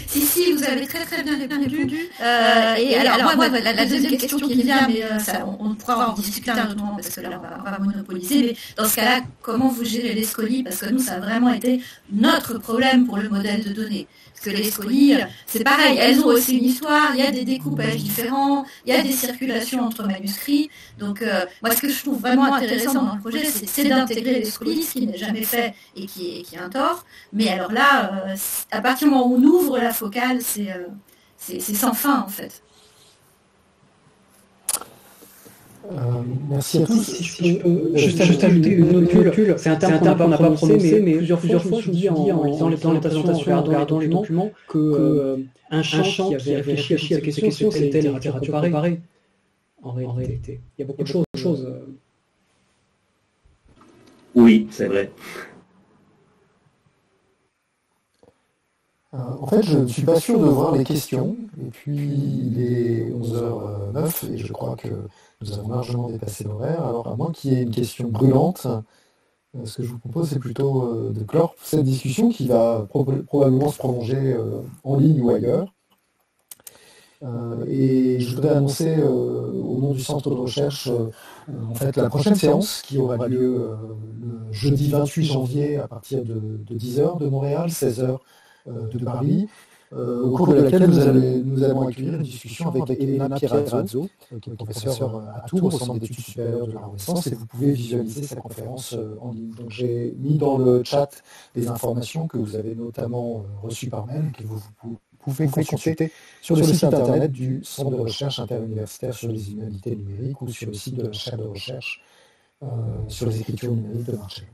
Si, vous avez très très bien répondu. Et alors moi, la deuxième question qui vient, mais on pourra en discuter un autre moment parce que là on va monopoliser. Mais dans ce cas-là, comment vous gérez les scolies? Parce que nous, ça a vraiment été notre problème pour le modèle de données. Parce que les scolies, c'est pareil, elles ont aussi une histoire, il y a des découpages différents, il y a des circulations entre manuscrits. Donc moi, ce que je trouve vraiment intéressant dans le projet, c'est d'intégrer les scolies, ce qui n'est jamais fait et qui est un tort. Mais alors là, à partir du moment où on ouvre la focale, c'est sans fin en fait. Merci à tous. Si je peux juste ajouter une notule, c'est un terme qu'on n'a pas prononcé, mais plusieurs fois je me dis en lisant les présentations, en regardant les documents, qu'un champ qui avait réfléchi à la question, c'était la littérature comparée. En réalité, il y a beaucoup de choses. Oui, c'est vrai. En fait, je ne suis pas sûr de voir les questions, et puis il est 11h09, et je crois que nous avons largement dépassé l'horaire. Alors, à moins qu'il y ait une question brûlante, ce que je vous propose, c'est plutôt de clore cette discussion qui va probablement se prolonger en ligne ou ailleurs. Et je voudrais annoncer au nom du centre de recherche en fait la prochaine séance qui aura lieu le jeudi 28 janvier à partir de 10h de Montréal, 16h de Paris, au cours de laquelle nous allons accueillir une discussion avec Elena Pierrazzo, qui est professeure à Tours au Centre d'études supérieures de la Renaissance, et vous pouvez visualiser sa conférence en ligne. Donc j'ai mis dans le chat des informations que vous avez notamment reçues par mail, que vous pouvez consulter sur le site internet du Centre de recherche interuniversitaire sur les inégalités numériques ou sur le site de la chaire de recherche sur les écritures numériques de Marchello.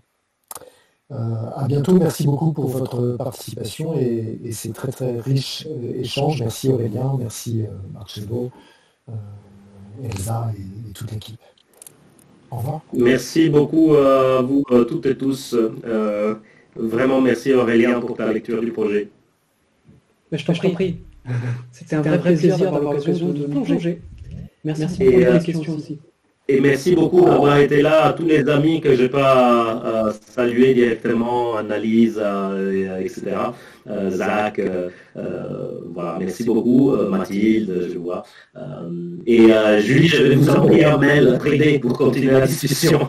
À bientôt, merci beaucoup pour votre participation et ces très très riches échanges. Merci Aurélien, merci Marchello, Elsa et toute l'équipe. Au revoir. Merci beaucoup à vous toutes et tous. Vraiment merci Aurélien pour ta lecture du projet. Je t'en prie. C'était un vrai plaisir d'avoir l'occasion de plonger. Merci pour les questions aussi. Et merci beaucoup d'avoir été là à tous les amis que je n'ai pas salués directement, Annalise, etc. Zach, voilà, merci beaucoup, Mathilde, je vois. Et Julie, je vais vous envoyer un mail privé pour continuer la discussion.